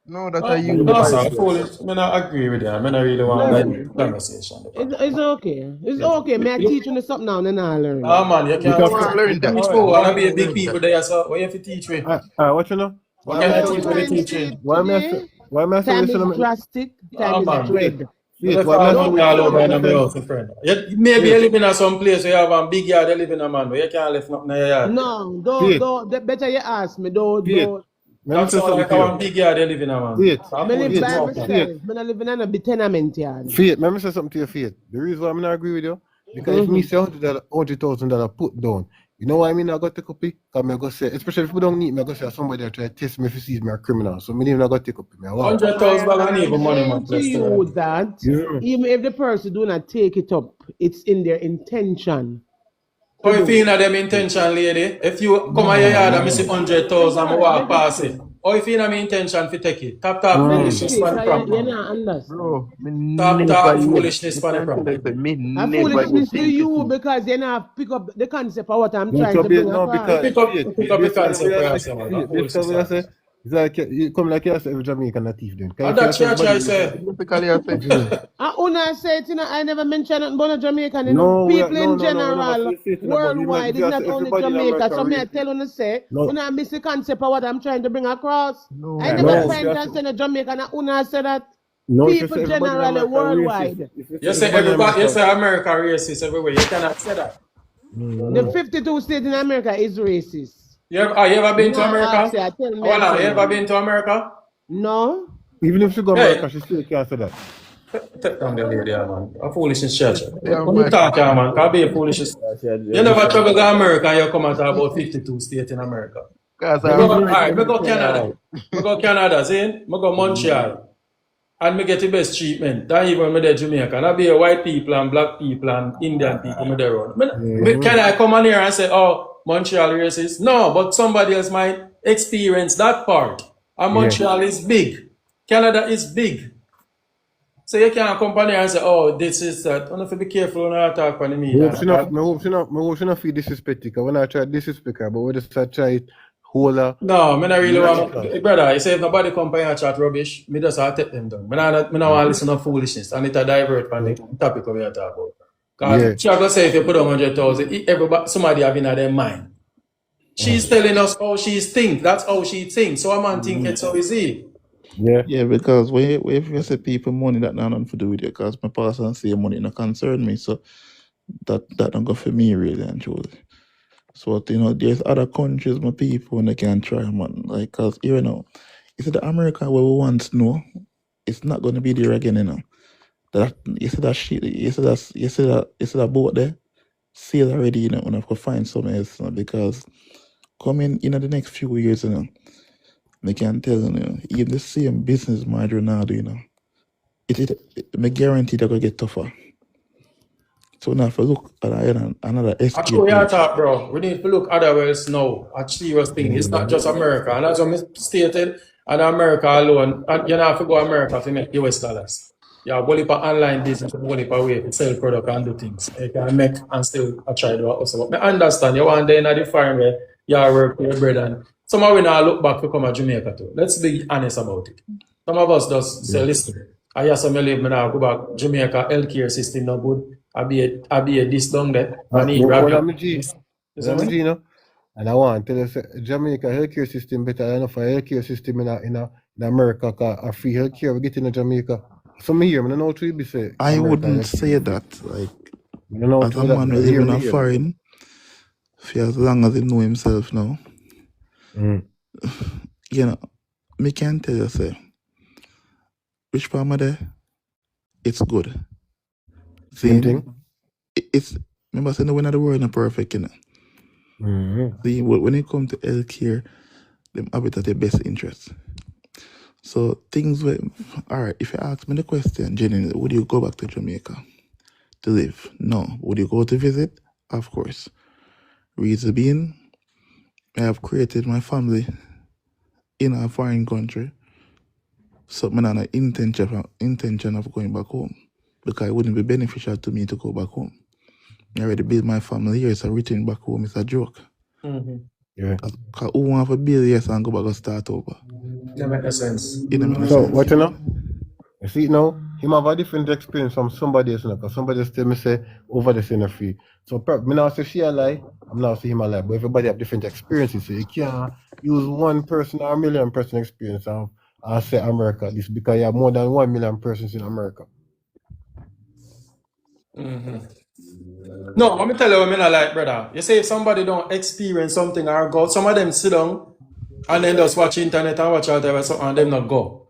No, that are you. No, sir, foolish. I not agree with you. I not really want to No, get conversation. it's okay. It's okay. Me I teach you something now and I learn Ah it. man, you You can't don't want to learn that. teach All too. right, I all not right. be a big Learn people that. there, so what you have to teach me? What you know? What Why can am I I No, saying teach you to this? time teach see you? it Why am I today. saying, why am I saying Time this? is drastic. Ah Time is man, dread. Faith, let's why am I fall saying down this? all You know over what in I'm my saying? house, my friend. Maybe you Faith, live in some place where you have a big yard, you live in a man, but you can't live nothing in your yard. No, faith, better you ask me. Don't, faith. don't. Let me That say sound something like to you. a big yard you live in a man. Faith, I'm Me live fooling faith, by talk. faith, myself. Me not living in a big tenement yard. faith. Let me say something to you, faith. The reason why I'm not agree with you, because if me say $100,000 put down, you know what I mean? I got to take up it. Because I go say, especially if people don't need me, I go say somebody that try to test me if he sees me a criminal. So me even not got to take up it. Me, I want. $100,000 I ain't even am money, man. saying to Let's tell you you. that You hear me? even if the person do not take it up, it's in their intention How to you do feel it. in them intention, lady? If you come at your No, yard and me see no. 100,000 and I Because, walk make it past see. it, how you feel in my intention to take it? Talk Make it foolishness see, for the because crap, you man. not understand. Bro, me never Talk yet. foolishness Me for the can't tell crap. you, say, me A never yet foolishness to think it you is. because you not pick up the concept of what I'm No, trying to bring no, across. because You pick up the based on concept for what I say, yourself, man. That based on foolishness. what I say, it's like you come like you say every Jamaican a thief then. And Because if you that's say what I everybody, say. Basically, I say. you feel me? And Una say it, you know, I never mentioned nothing about Jamaican, you know. No, People in we never general, say it, but worldwide, if it's you not say only everybody in Jamaica. America So me I racist, tell Una say, no, Una miss the concept of what I'm trying to bring across. I No, never no, if point you and say, say no Jamaican, and Una say that no, if you people say everybody in generally America racist, worldwide. if you say You say everybody in everybody, you America, say America racist everywhere. You cannot say that. The 52 states in America is racist. You ever Me been to not ask America? you, I tell me, I Hold on, tell you ever you. been to America? No. even if she go Hey, America, she still can't say that. take down the lady, man. A foolishness church. yeah, When you man. talk, man, can be a foolishness. You never travel to America and you come and talk about 52 states in America. Because Me I go, have Even, friends alright, in me the go Canada. Canada. Me go Canada, see? Me go Montreal. And me get the best treatment than even me there Jamaica. And I be a white people and black people and Indian people me there around. Can I come on here and say, oh, Montreal racist? No, but somebody else might experience that part. And yeah. Montreal is big. Canada is big. So you can't come on here and say, oh, this is that. You have to be careful when you talk on the I media. hope she not feel disrespect because when I try to disrespect her, but we just try it whole her No, me not really want, logical. brother. You say if nobody come and chat rubbish, me just have to take them down. Me not want to listen to foolishness and it a divert from the topic we are talking about. Yeah. Because she gonna say if you put on 100,000, everybody, somebody have in their mind. She's telling us how she thinks. That's how she thinks. So a man think it's so easy. Yeah. Yeah, because if you say people money that not nothing to do with it, because my pastor say money not concern me. So that don't go for me really and truly. So there's other countries, my people, and they can try, man. Like, cause you know, it's the America where we once know, it's not gonna be there again, That you see that shit, you see that boat there, sail already, when I could find something else, because coming in the next few years, I can tell even the same business model now, me guarantee they're gonna get tougher. So now if I look at another I escape show you route. talk, bro. We need to look other else now. A serious thing. It's not just America. And as I stated, and America alone, and you don't have to go America to make US dollars. You have only for online business, only for way to sell product and do things. You can make and still try to also. But I understand you want to in a different way. You work for your bread and some of we now look back to come to Jamaica too. Let's be honest about it. Some of us just say, listen, I hear some leave me now go back Jamaica healthcare system not good. I be a this down there. I need What grab I'm G, you you know, and I want to tell you, say, Jamaica healthcare system better than for healthcare system in America. Cause a free healthcare we get in Jamaica. So me here, I don't know what you be say. I America wouldn't healthcare say is that. free. Like, I don't know as a what man who live in a foreign, for as long as he know himself now, me can tell you, say, which part of there, it's good. Same See, thing. it's, remember saying when the world not perfect, See, when it comes to healthcare, them have it at their best interest. So things were, all right, if you ask me the question, genuinely, would you go back to Jamaica to live? No. Would you go to visit? Of course. Reason being, I have created my family in a foreign country, so I'm not an intention of going back home, because it wouldn't be beneficial to me to go back home. I already built my family here, so returning back home is a joke. Yeah. Because who want to build here and go back and start over? That makes sense. It don't make no So sense. what you know? You see now, him have a different experience from somebody else, because somebody else tell me say over the center free. So me now say she a lie, I'm now say him a lie. But everybody have different experiences. So you can't use one person or a million person experience and say America this, because you have more than 1 million persons in America. No, let me tell you what I mean, like, brother. You say if somebody don't experience something or go, some of them sit down and then just watch internet and watch out there something and them not go.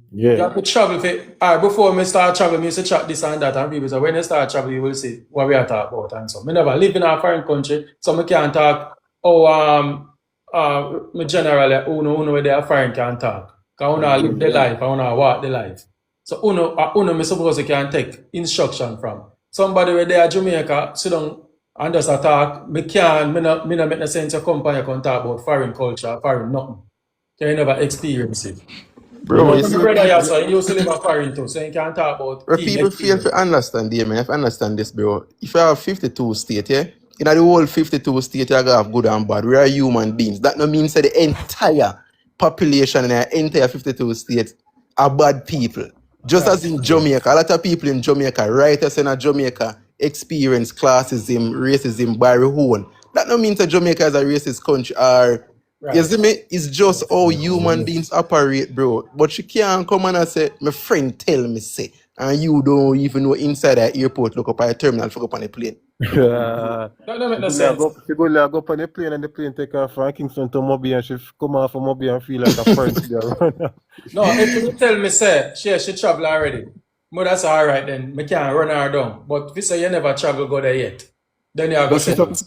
You Yeah. have to travel for, before me start traveling, me used to chat this and that, and people say when you start traveling, you will see what we are talking about and so. Me never live in a foreign country, so I can't talk. Me generally, uno where they are foreign can talk. Because uno live the life, and uno walk the life. So uno me suppose you can take instruction from. Somebody where they are Jamaica, sit down and just talk. Me not make no sense to come and you can talk about foreign culture, foreign nothing. You never experience it. Bro, you My see, brother here, so he used to live in foreign too, so he can talk about where team people fail experience. to understand, yeah, man. If you understand this, bro, if you have 52 states, yeah, in the whole 52 states, you have good and bad. We are human beings. That no means that the entire population in the entire 52 states are bad people. Just as in Jamaica, a lot of people in Jamaica, writers in Jamaica, experience classism, racism by their own. That no means that Jamaica is a racist country or you see me? It's just how human beings operate, bro. But you can't come and say, my friend tell me say, and you don't even know inside the airport, look up at a terminal, look up on a plane. That don't make no sense. She go up on the plane and the plane take her from Kingston to Moby and she come off from Moby and feel like a foreign to the No, if you tell me say she travel already, that's alright then. Me can't run her down. But if you say you never travel go there yet, then you are going to say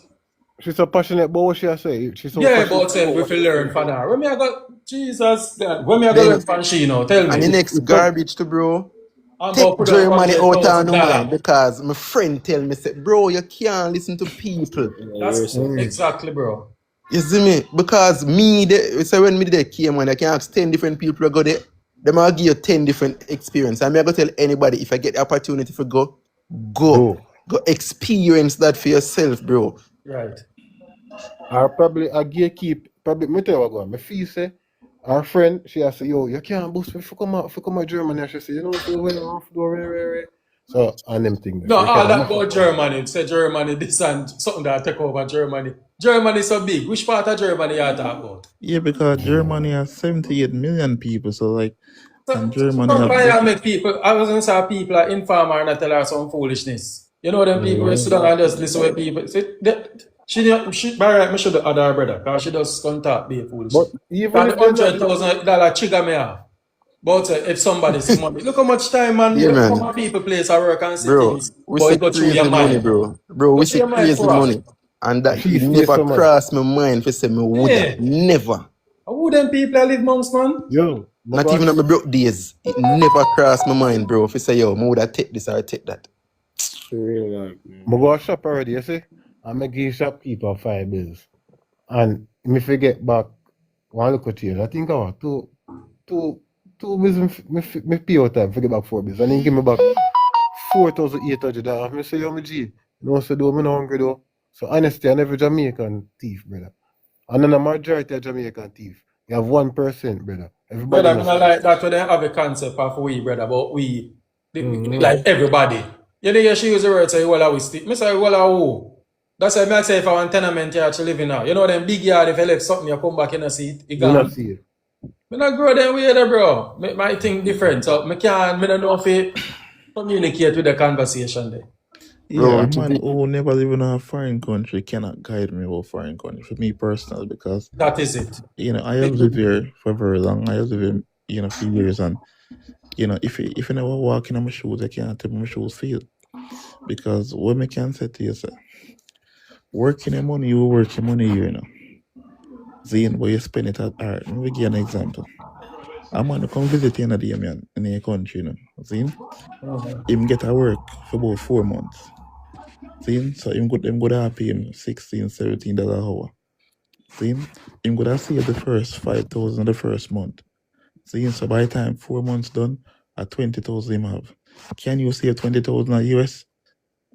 she's so passionate about what she say. She's so yeah, passionate but say about if you learn from her. When me I got Jesus, when me I go Then- learn from she now, tell me. And the next garbage to bro, I'm take about to put Germany up out of mind $100,000. because my friend tell me say, bro, you can't listen to people. That's exactly, bro. You see me? Because me, so when me there came and I can ask 10 different people to go there, them will give you 10 different experience. I'm going to tell anybody if I get the opportunity to go experience that for yourself, bro. Right. Or probably a gatekeep. Probably me tell you what go on. My fee say our friend, she has say, yo, you can't boost me if you come out Germany. And she say, you know, so when off do where. So on them things. No, all that about Germany. Say Germany, this and something that take over Germany. Germany so big. Which part of Germany you are talking about? Yeah, because Germany has 78 million people, so like, and Germany Some have make people, I was going to say people are informal and tell her some foolishness. You know them people who sit down and just listen to people. She by right, me should have her brother, because she just contact be foolish. But even Because if the they're not, $100,000 trigger me have. But if somebody see money, look how much time man, Yeah, come man. on people place I work and see Bro, things, we but say it go through your crazy money, mind. bro. Bro, Go we through say your mind crazy for what? money. And that she it face never so much. crossed my mind for say me woulda. Yeah. Never. Who them people live months, man? Yo, Not even on my broke days. It never crossed my mind, bro. If you say, yo, I woulda take this or take that. I go shop already, you see? And I give shopkeeper $5 bills. And me forget back one look at you. I think I was two bills me pay out time, forget back $4 bills. And then give me back $4,800. I say, yo, me G, no, so do me no hungry though. So honestly, I never Jamaican thief, brother. And then the majority of Jamaican thief. You have 1%, brother. Everybody Brother, I knows. like that when they have a concept of we, brother, but we, Mhm. like everybody. You know, she use the word say, well, I will stick. Me say, well, I will. That's why I say if I want tenement here to live in now. You know, them big yard, if you left something, you come back in and see it, it You not gone. see it. Me not grow them way there, bro. My thing different. So me don't know if it communicate with the conversation there. Bro, Yeah, a it should man be. who never live in a foreign country cannot guide me about foreign country. For me personally, because That is it. I have lived here for very long. I have lived here, a few years, and if you never walk in my shoes, I can't tell my shoes feel. Because what I can say to you, sir, working your money, you work your money here, Seeing where you spend it at. Alright, let me give you an example. A man come visit you in the man in your country, See? Him get a work for about 4 months. See? So him go to pay him $16, $17 an hour. See? Him go to save the first 5,000 the first month. See? So by the time 4 months done, at 20,000 him have. Can you save 20,000 at US?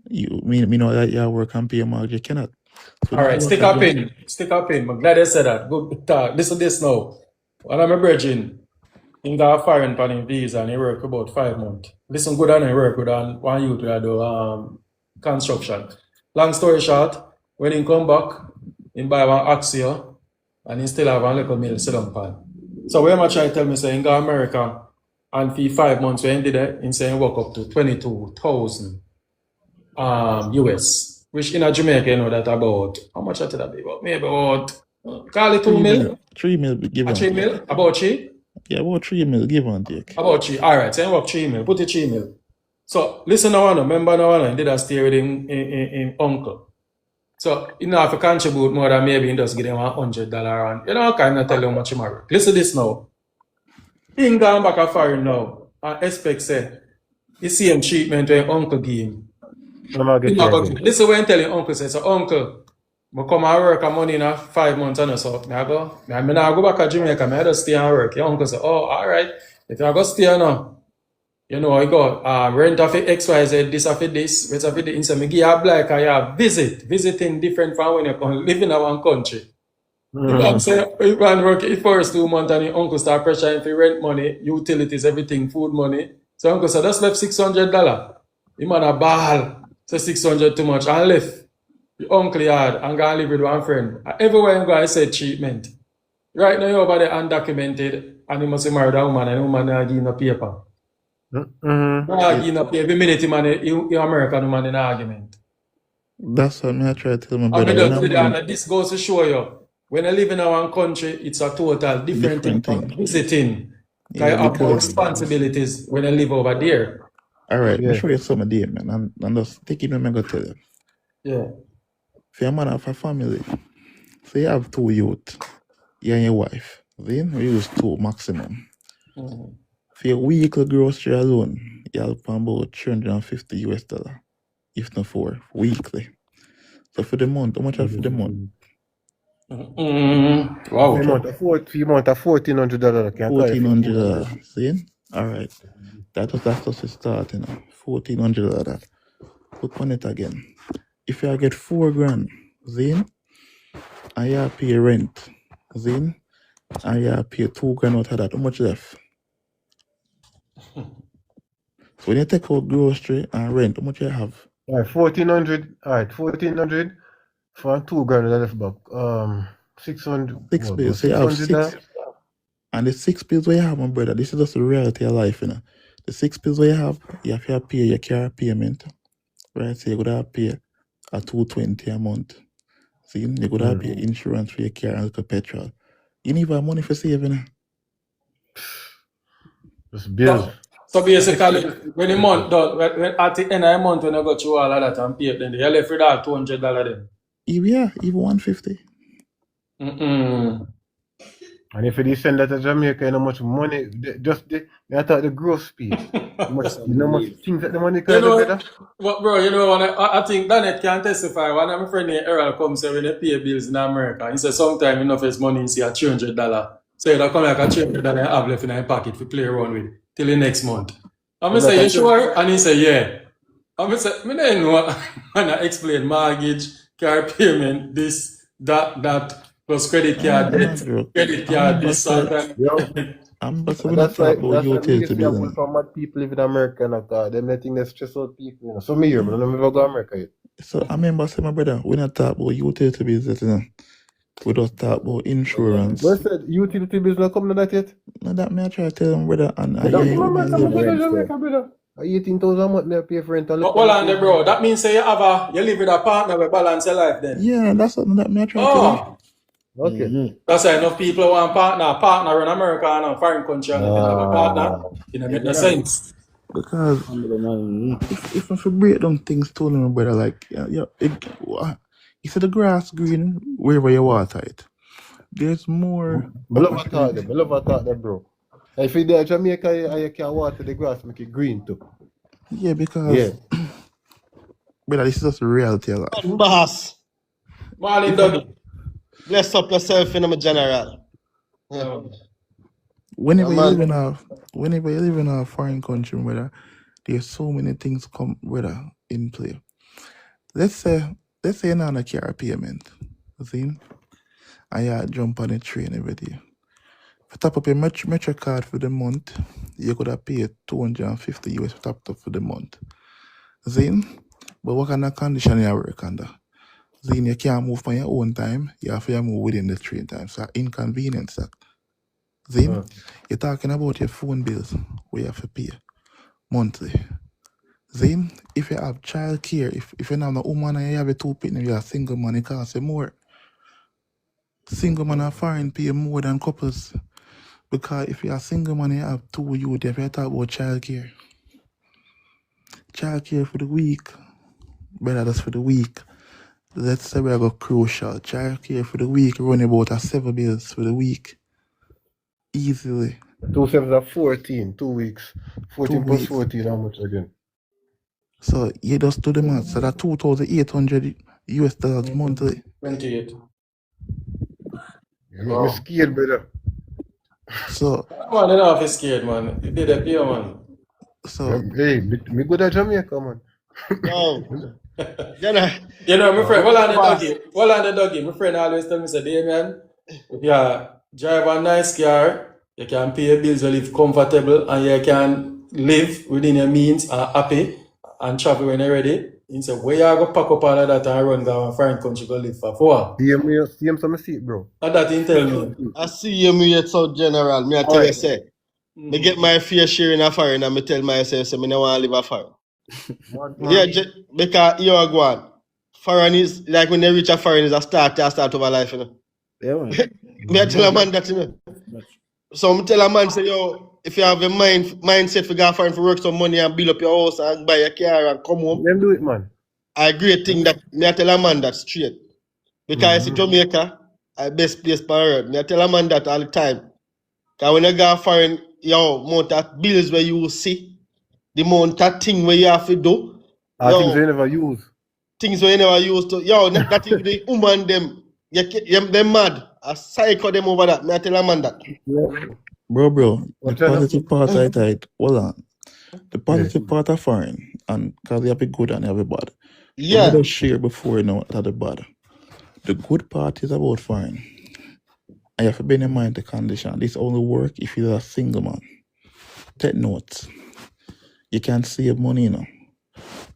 You know that you work and pay a mortgage, you cannot. So All right, stick up in. I'm glad you said that. Good talk. Listen to this now. One of my brethren, he got a foreign pan in visa and he work about 5 months. Listen good, and he work with one youth who do construction. Long story short, when he come back, he buy one Axio and he still have a little mill sit down pan. So when I try to tell me say he go America and for 5 months when he did it, he say he work up to 22,000 US, which in a Jamaica you know that about how much I tell that be about maybe about call it 2 mil. 3 mil give and 3 take. mil? About 3? Yeah, about 3 mil give and take. About 3. Alright, so I work 3 mil. Put it 3 mil. So listen now, remember now, he did a stay with him uncle. So you know, if you contribute more than maybe he just give him $100 and I can't tell you how much he marry. Listen to this now. He gone back a foreign now and expect say the same treatment when uncle give him. Listen when telling uncle say, so uncle, I come and work and money in 5 months and so I go back to Jamaica, I just stay and work. Your uncle say, oh, alright. If you go stay now, I go rent off XYZ, this off this, rent off this. So I give you a black and you visiting different from when you come live in one country. You can say you can work the first 2 months and your uncle start pressuring for rent money, utilities, everything, food money. So uncle said, that's left $600. The man a ball. So 600 too much and left the uncle yard and go and live with one friend. Everywhere you go, I said treatment. Right now, you're over there undocumented and you must marry that woman and the woman not give no paper. Not give no paper. Every minute, you American woman in an argument. That's what I try to tell my brother. This goes to show you, when you live in one country, it's a total different thing from visiting. Because you have more responsibilities when you live over there. Alright, let me show you something there, man. And just take it when I go tell you. Yeah. If you're a man of a family, so you have 2 youth, you and your wife, then we use 2 maximum. For your weekly grocery alone, you have about $350 US, if not 4, weekly. So for the month, how much for the month? Wow. For you want a $1,400. $1,400. See? Alright. That's just a start, $1,400. Look on it again. If you get 4 grand, then and you pay rent, then and you pay 2 grand out of that, how much left? So when you take out grocery and rent, how much you have? Alright, 1,400. Alright, 1,400 for 2 grand left back. 600. 6 bills. So you have 6. And the 6 bills where you have, my brother, this is just the reality of life, The 6 bills where you have to pay your car payment, right? So you could have pay a $220 a month. See, you could have pay insurance for your car and little petrol. You need have money for saving. Just bills. So basically, when the month done, at the end of the month when you go through all of that and pay, then you left with that $200 then. Yeah, even 150. And if you send that to Jamaica, you know how much money, I thought the gross pay. You know much things that the money can do better. But bro, you know, I think Danet can testify. One of my friend named Errol comes say when they pay bills in America, he says sometimes enough his money is a $300. So you come like a $300 have left in your pocket to play around with till the next month. I'm say, you sure? And he say, yeah. I'm say, I don't know. And I explain mortgage, car payment, this, that, plus credit card, debt, credit card, this, that. But so That's why utility bill. some mad people live in America and them letting they stress out people. You know. So me here, but I never go to America yet. So I remember saying, my brother, we not talk about utility bills, you know. We just talk about insurance. But I said utility bills not coming to that yet. No, that me I try to tell them, brother, and I brother. 18,000 a month they pay for rent. But hold on there, bro. That means say you live with a partner with balance your life then. Yeah, that's something that me I try to tell them. Okay. That's why enough people want partner in America and a foreign country and have a partner. It don't make no sense. Because if I break down things to them, brother, like you see the grass green wherever you water it. There's more. I love a thought there, bro. If you're there in Jamaica, you can water the grass, make it green too. Yeah, because brother, this is just reality of life. Boss, Marlon Dougie. bless up yourself in my general. Whenever you live in a foreign country, brother, there's so many things come, brother, in play. Let's say you're not on a car payment, see, and you jump on a train every day. If you top up your Metro card for the month, you could have paid $250 US top up for the month. See, but what kind of condition you work under? See, you can't move on your own time. You have to move within the train time. So inconvenience that. See, you're talking about your phone bills where you have to pay monthly. See, if you have child care, if you're not a woman and you have a two people, you're a single man, it costs you more. Single man and foreign pay more than couples. Because if you're a single man and you have two youth, if you talk about child care. Child care for the week, brother, that's for the week. Let's say we go crucial. Child care for the week, run about a 7 bills for the week. Easily. 2 7s are 14, 2 weeks. 14 2 plus weeks. 14, how much again? So you just do the math. So that's $2,800 US dollars monthly. 28. You make me scared, brother. So Man, you don't have to scared, man. You did a pay, man. so Hey, me go to Jamaica, man. Yo, You know, my friend, hold on the doggy. My friend always tell me, say, Damien, if you drive a nice car, you can pay your bills, you live comfortable, and you can live within your means and happy and travel when you're ready. He said, where you go pack up all of that and run down a foreign country go live for? See him some seat, bro. And that he tell me. I see you, me yet so general. Me I tell you, say, me get my fair share in a foreign and me tell myself, say, me no want to live a foreign. Yeah, because you are going. Foreign is, like when they reach a foreign, is a start over life, you know. Yeah, man. Me I tell a man that, you know. So me tell a man, say, yo, if you have a mindset for go foreign for work some money and build up your house and buy a car and come home, Let him do it, man. I agree thing that me I tell a man that straight. Because I see Jamaica, I best place per earth. Me I tell a man that all the time. Because when you go foreign, yo, amount of bills where you will see, the amount of thing where you have to do. Things you never use. Things where you never used to. Yo, that is the woman them. Them mad. I psycho them over that. Me I tell a man that. Bro, the positive part I tight. Hold on. The positive part of foreign, and because you have a good and you have a bad. Yeah. We just share before you know that the bad. The good part is about foreign. And you have to bear in mind the condition. This only work if you're a single man. Take notes. You can save money, you know.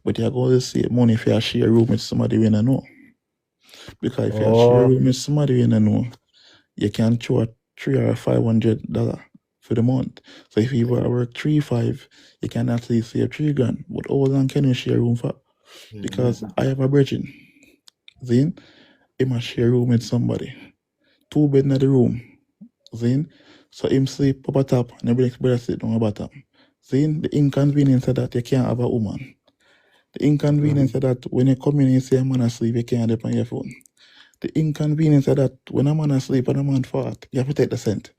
But you're going to save money if you share a room with somebody you don't know. Because if you share a room with somebody you don't know, you can throw $300 or $500 for the month. So if you work 3-5, you can at least save $3,000. But how long can you share a room for? Because I have a virgin. Then, he must share room with somebody. 2 bed in the room. Then, so him sleep up at top and the next brother sleep on the bottom. Then, the inconvenience of that you can't have a woman. The inconvenience of that when you come in and you say a man asleep, you can't depend on your phone. The inconvenience of that when a man asleep and a man fart, you have to take the scent.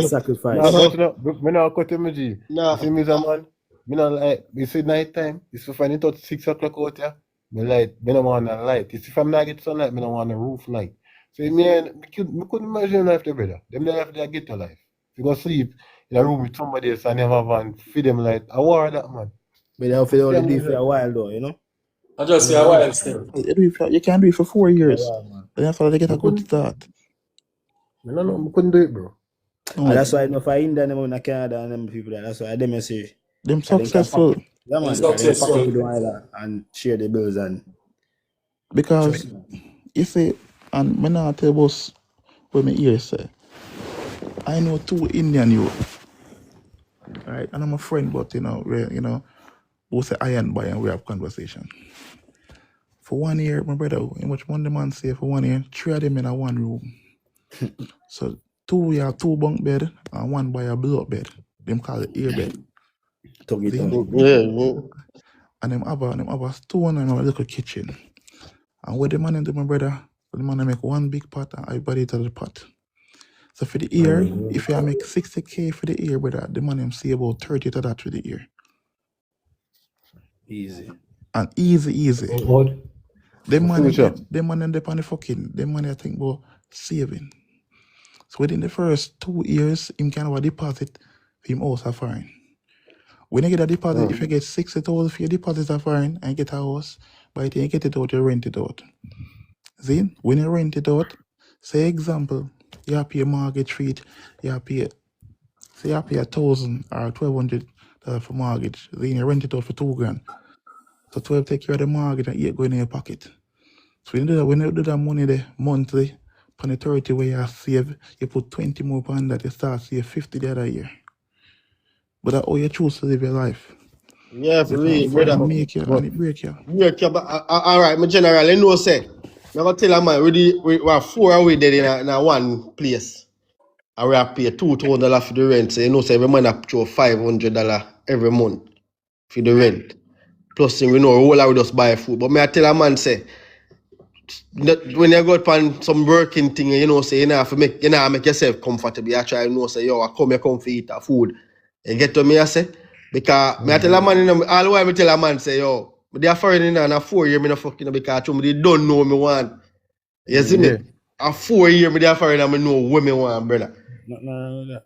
Sacrifice. Me now cut him, G. Nah. You see me as a man, me not like, you see night time, you see if I need to 6 o'clock out here, me light, me don't want a light. You see if I'm not get sunlight, me don't want a roof light. So me couldn't imagine life there, brother. Them the life they get a life. You go sleep in a room with somebody else and never van feed them light. I war that man. But they'll feel only do it for a while though, you know? I just say a while still. You can do it for 4 years. Yeah, man. Then after they get a good start. I couldn't do it, bro. And that's why if I India them in Canada and them people that's why them say Them successful. yeah, man, Successful. they pack up and share the bills and Because you see, and me not tell boss what me hear say. I know 2 Indian youth. Right? And I'm a friend, but we say iron by and we have conversation. For 1 year, my brother, how much money the man say for 1 year? 3 of them in a 1 room. So 2 we have 2 bunk bed and 1 by a blow up bed. Them call it air bed. And them have a stone and a little kitchen. And what the man do, my brother, the man make 1 big pot and everybody to the pot. So for the year, if you make 60K for the year, brother, the man see about 30 to that for the year. easy. And easy. What? Them man up on the fucking, them money I think about saving. So within the first 2 years, him can have a deposit for him house a foreign. When you get a deposit, if you get 60,000 for your deposit a foreign and you get a house, by the time you get it out, you rent it out. Then, when you rent it out, say example, you have to pay a mortgage fee, you have to pay $1,000 or $1,200 for mortgage. Then you rent it out for $2,000. So 12 take care of the mortgage and 8 go in your pocket. So when you do that money there monthly, on the 30 where you save, you put 20 more on that, you start save 50 the other year. But that's how you choose to live your life. Yeah, for real, brother. Make you and it break you. All right, my general, you know, say, I'm going to tell a man, we are 4 away there in a one place. And we have to pay $2,000 for the rent. So, you know, say every man have to throw $500 every month for the rent. Plus, we know, all I would just buy food. But I tell a man, say, when you go upon some working thing, you know, say, you have to make yourself comfortable. You try, you know, say, yo, I come for eat a food. You get to me, I say? Because I tell a man, all the while I tell a man, say, yo, they are foreign in a 4 year, I don't fucking because they don't know me want. You see me? A 4 year, they are foreign and I know what me want, brother. No.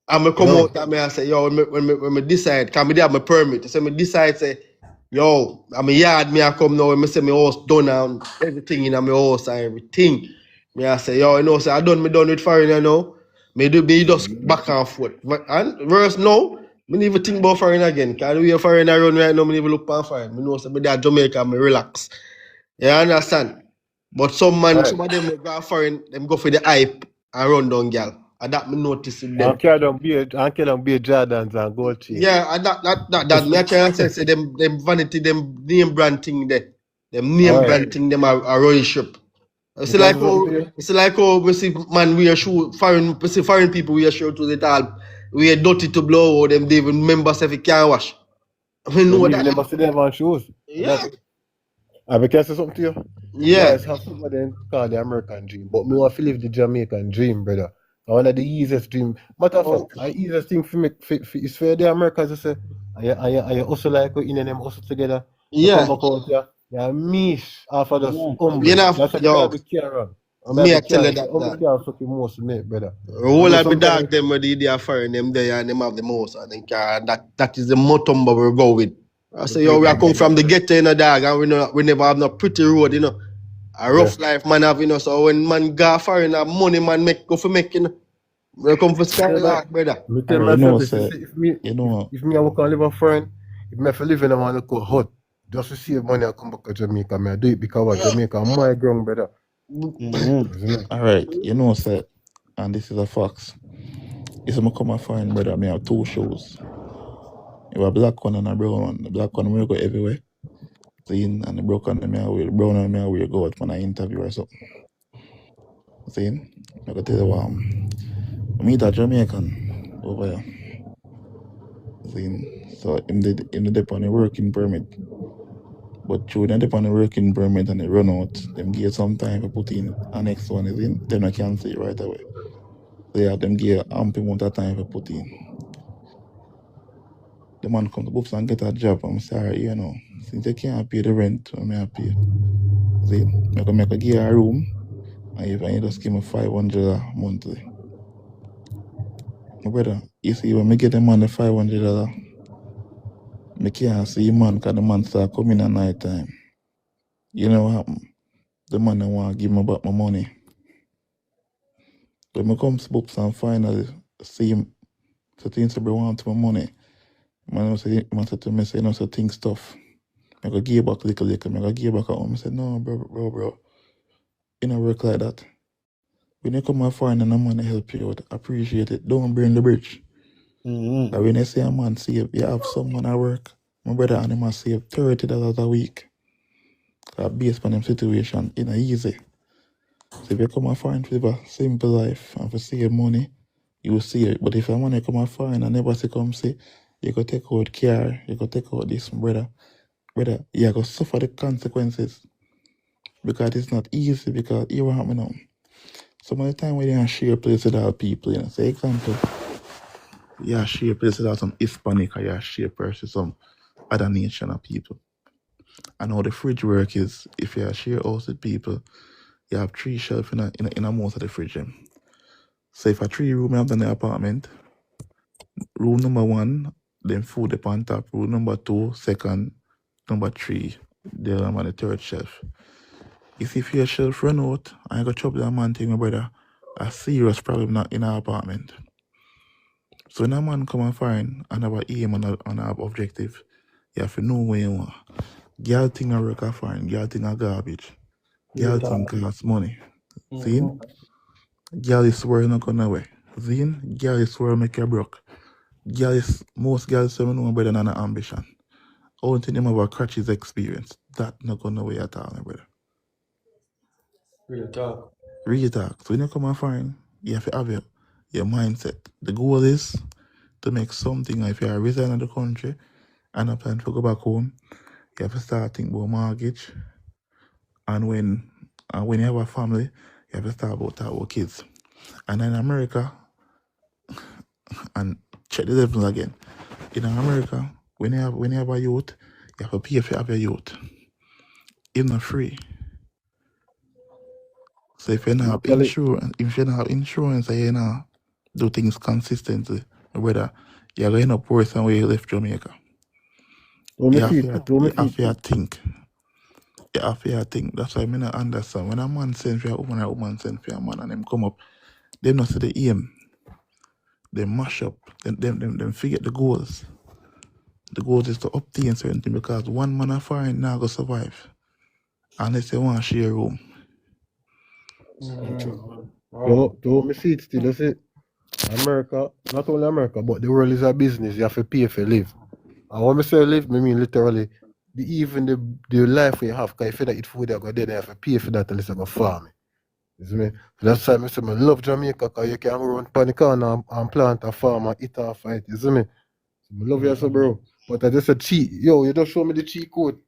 And I come out and I say, yo, when I decide, because I have my permit, so I decide, say, yo, I'm a yard, I come now, I say my house done and everything in my house and everything. I say, yo, you know, say, me done with foreigner now. Me just back and forth. And worse now, I don't even think about foreign again. Because we are foreign around right now, I even look for foreign. I know say me at Jamaica, I relax. You understand? But some of them go foreign, them go for the hype and run down girl. And that me notice in them. And carry them be Jordans and gold chain. Yeah, and that me can say them vanity, them name brand thing there. Them name brand thing, them are royal ship. It's like how we see man wear shoe, foreign people wear shoe to the all we dirty to blow or them they even members if it can't wash. I mean know that. Never see them on shoes. Yeah. I can say something to you. Yeah. Guys have somebody called the American dream, but me want to live the Jamaican dream, brother. One of the easiest dream. Matter of fact, the easiest thing for me is for the Americans to say, I also like we in them also together. Yeah. Yeah, me after the humble. You know, that's yo, the care. me I tell you that. Fucking most mate, brother. All of the dog them where they are foreign them there and them have the most and then that is the motto we go with. I say yo, we are come from the ghetto in a dog and we never have no pretty road, you know. A rough life man have, you know, so when man go foreign money man go for making, we come for skylark, brother. Me tell myself if me I work and live a foreign, if me have to live in a man local hut, just to save money I come back to Jamaica, I do it because Jamaica my ground, brother. All right, you know, sir, and this is a fact. If I come a foreign, brother, I have 2 shows. You have a black one and a brown one. The black one will go everywhere. Seeing and the brown one may will go out for an interview or something. Seeing? I can tell you I meet a Jamaican over here. Seeing? So him did on a working permit. But through them dip on the working permit and they run out, them give some time to put in the next one is in, then I can see it right away. So yeah, them give ample amount of time to put in. The man come to books and get a job. I'm sorry, since they can't pay the rent, I'm going to pay. See, I can make a give a room, and if I just give me $500 monthly. My brother, you see, when I get the man the $500, I can't see the man because the man start coming at night time. You know what happened? The man don't want to give me back my money. When I come to books and finally see him, so things to be want my money. Man say to me, say, so think stuff. I go give back little, I go give back at home. I said, no, bro. You don't work like that. When you come and find and a man help you out, appreciate it. Don't burn the bridge. Mm-hmm. When I say a man save, you have someone at work. My brother and him save $30 a week. Based on them situation, it's not easy. So if you come and find live a simple life and for save money, you will see it. But if a man come and find and never say come say, you go take out car, you go take out this, brother, you go suffer the consequences. Because it's not easy, because you what happen now. Some of the time when you share place with other people, say example, you share place with some Hispanic or you share place with some other nation of people. And how the fridge work is, if you share house with people, you have 3 shelves in a most of the fridge. So if a 3-room you have in the apartment, room number 1, then food upon top, room number 2, second, number 3, the other on the 3rd shelf. If your shelf run out and you go trouble that man thing, my brother, a serious problem in our apartment. So when a man come and find and have an aim and have objective, you have to know where you want. Girl thing a work a fine, girl thing a garbage. Girl thing costs money. See? Girl is swear not gonna away. See? Girl is swear make you broke. Most girls say no better than an ambition. Only thing them have a crutches experience. That not gonna away at all, my brother. Real talk. So when you come and find, you have to have your mindset. The goal is to make something. If you are resigning the country and a plan to go back home, you have to start thinking about mortgage. And when you have a family, you have to start about kids. And in America, and check the levels again. In America, when you have a youth, you have to pay for have your youth. It's not free. So if you don't have insurance, and you know do things consistently, brother, you're going to end up worse than where you left Jamaica. You have to think. You have to think. That's why I don't understand. When a man sends for a woman, or a woman sends for a man, and them come up, they don't see the aim. They mash up. Them forget the goals. The goal is to obtain certain things, because one man of foreign now go survive unless they want to share a room. To me see it still, you see, America, not only America, but the world is a business. You have to pay for live. And when I say live, I mean literally, even the life we have, because if you don't eat food, you go there, you have to pay for that unless you go farm. You see me? So that's why I say I love Jamaica, because you can run on the corner and plant a farm and eat off it. You see me? So I love you, so bro. But I just said cheat. Yo, you just show me the cheat code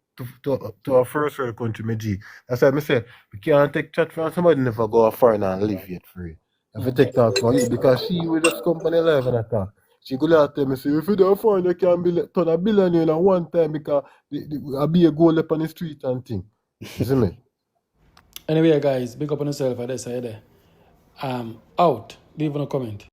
to a first world country, my G. That's why I say we can't take chat from somebody never go a foreign and live yet free. If you take talk from you, because she will just company live and attack. She could have tell me, say, if you don't foreign, you can turn a billionaire in one time, because I be a goal up on the street and thing. You see me? Anyway, guys, big up on yourself at this side there. Out. Leave a comment.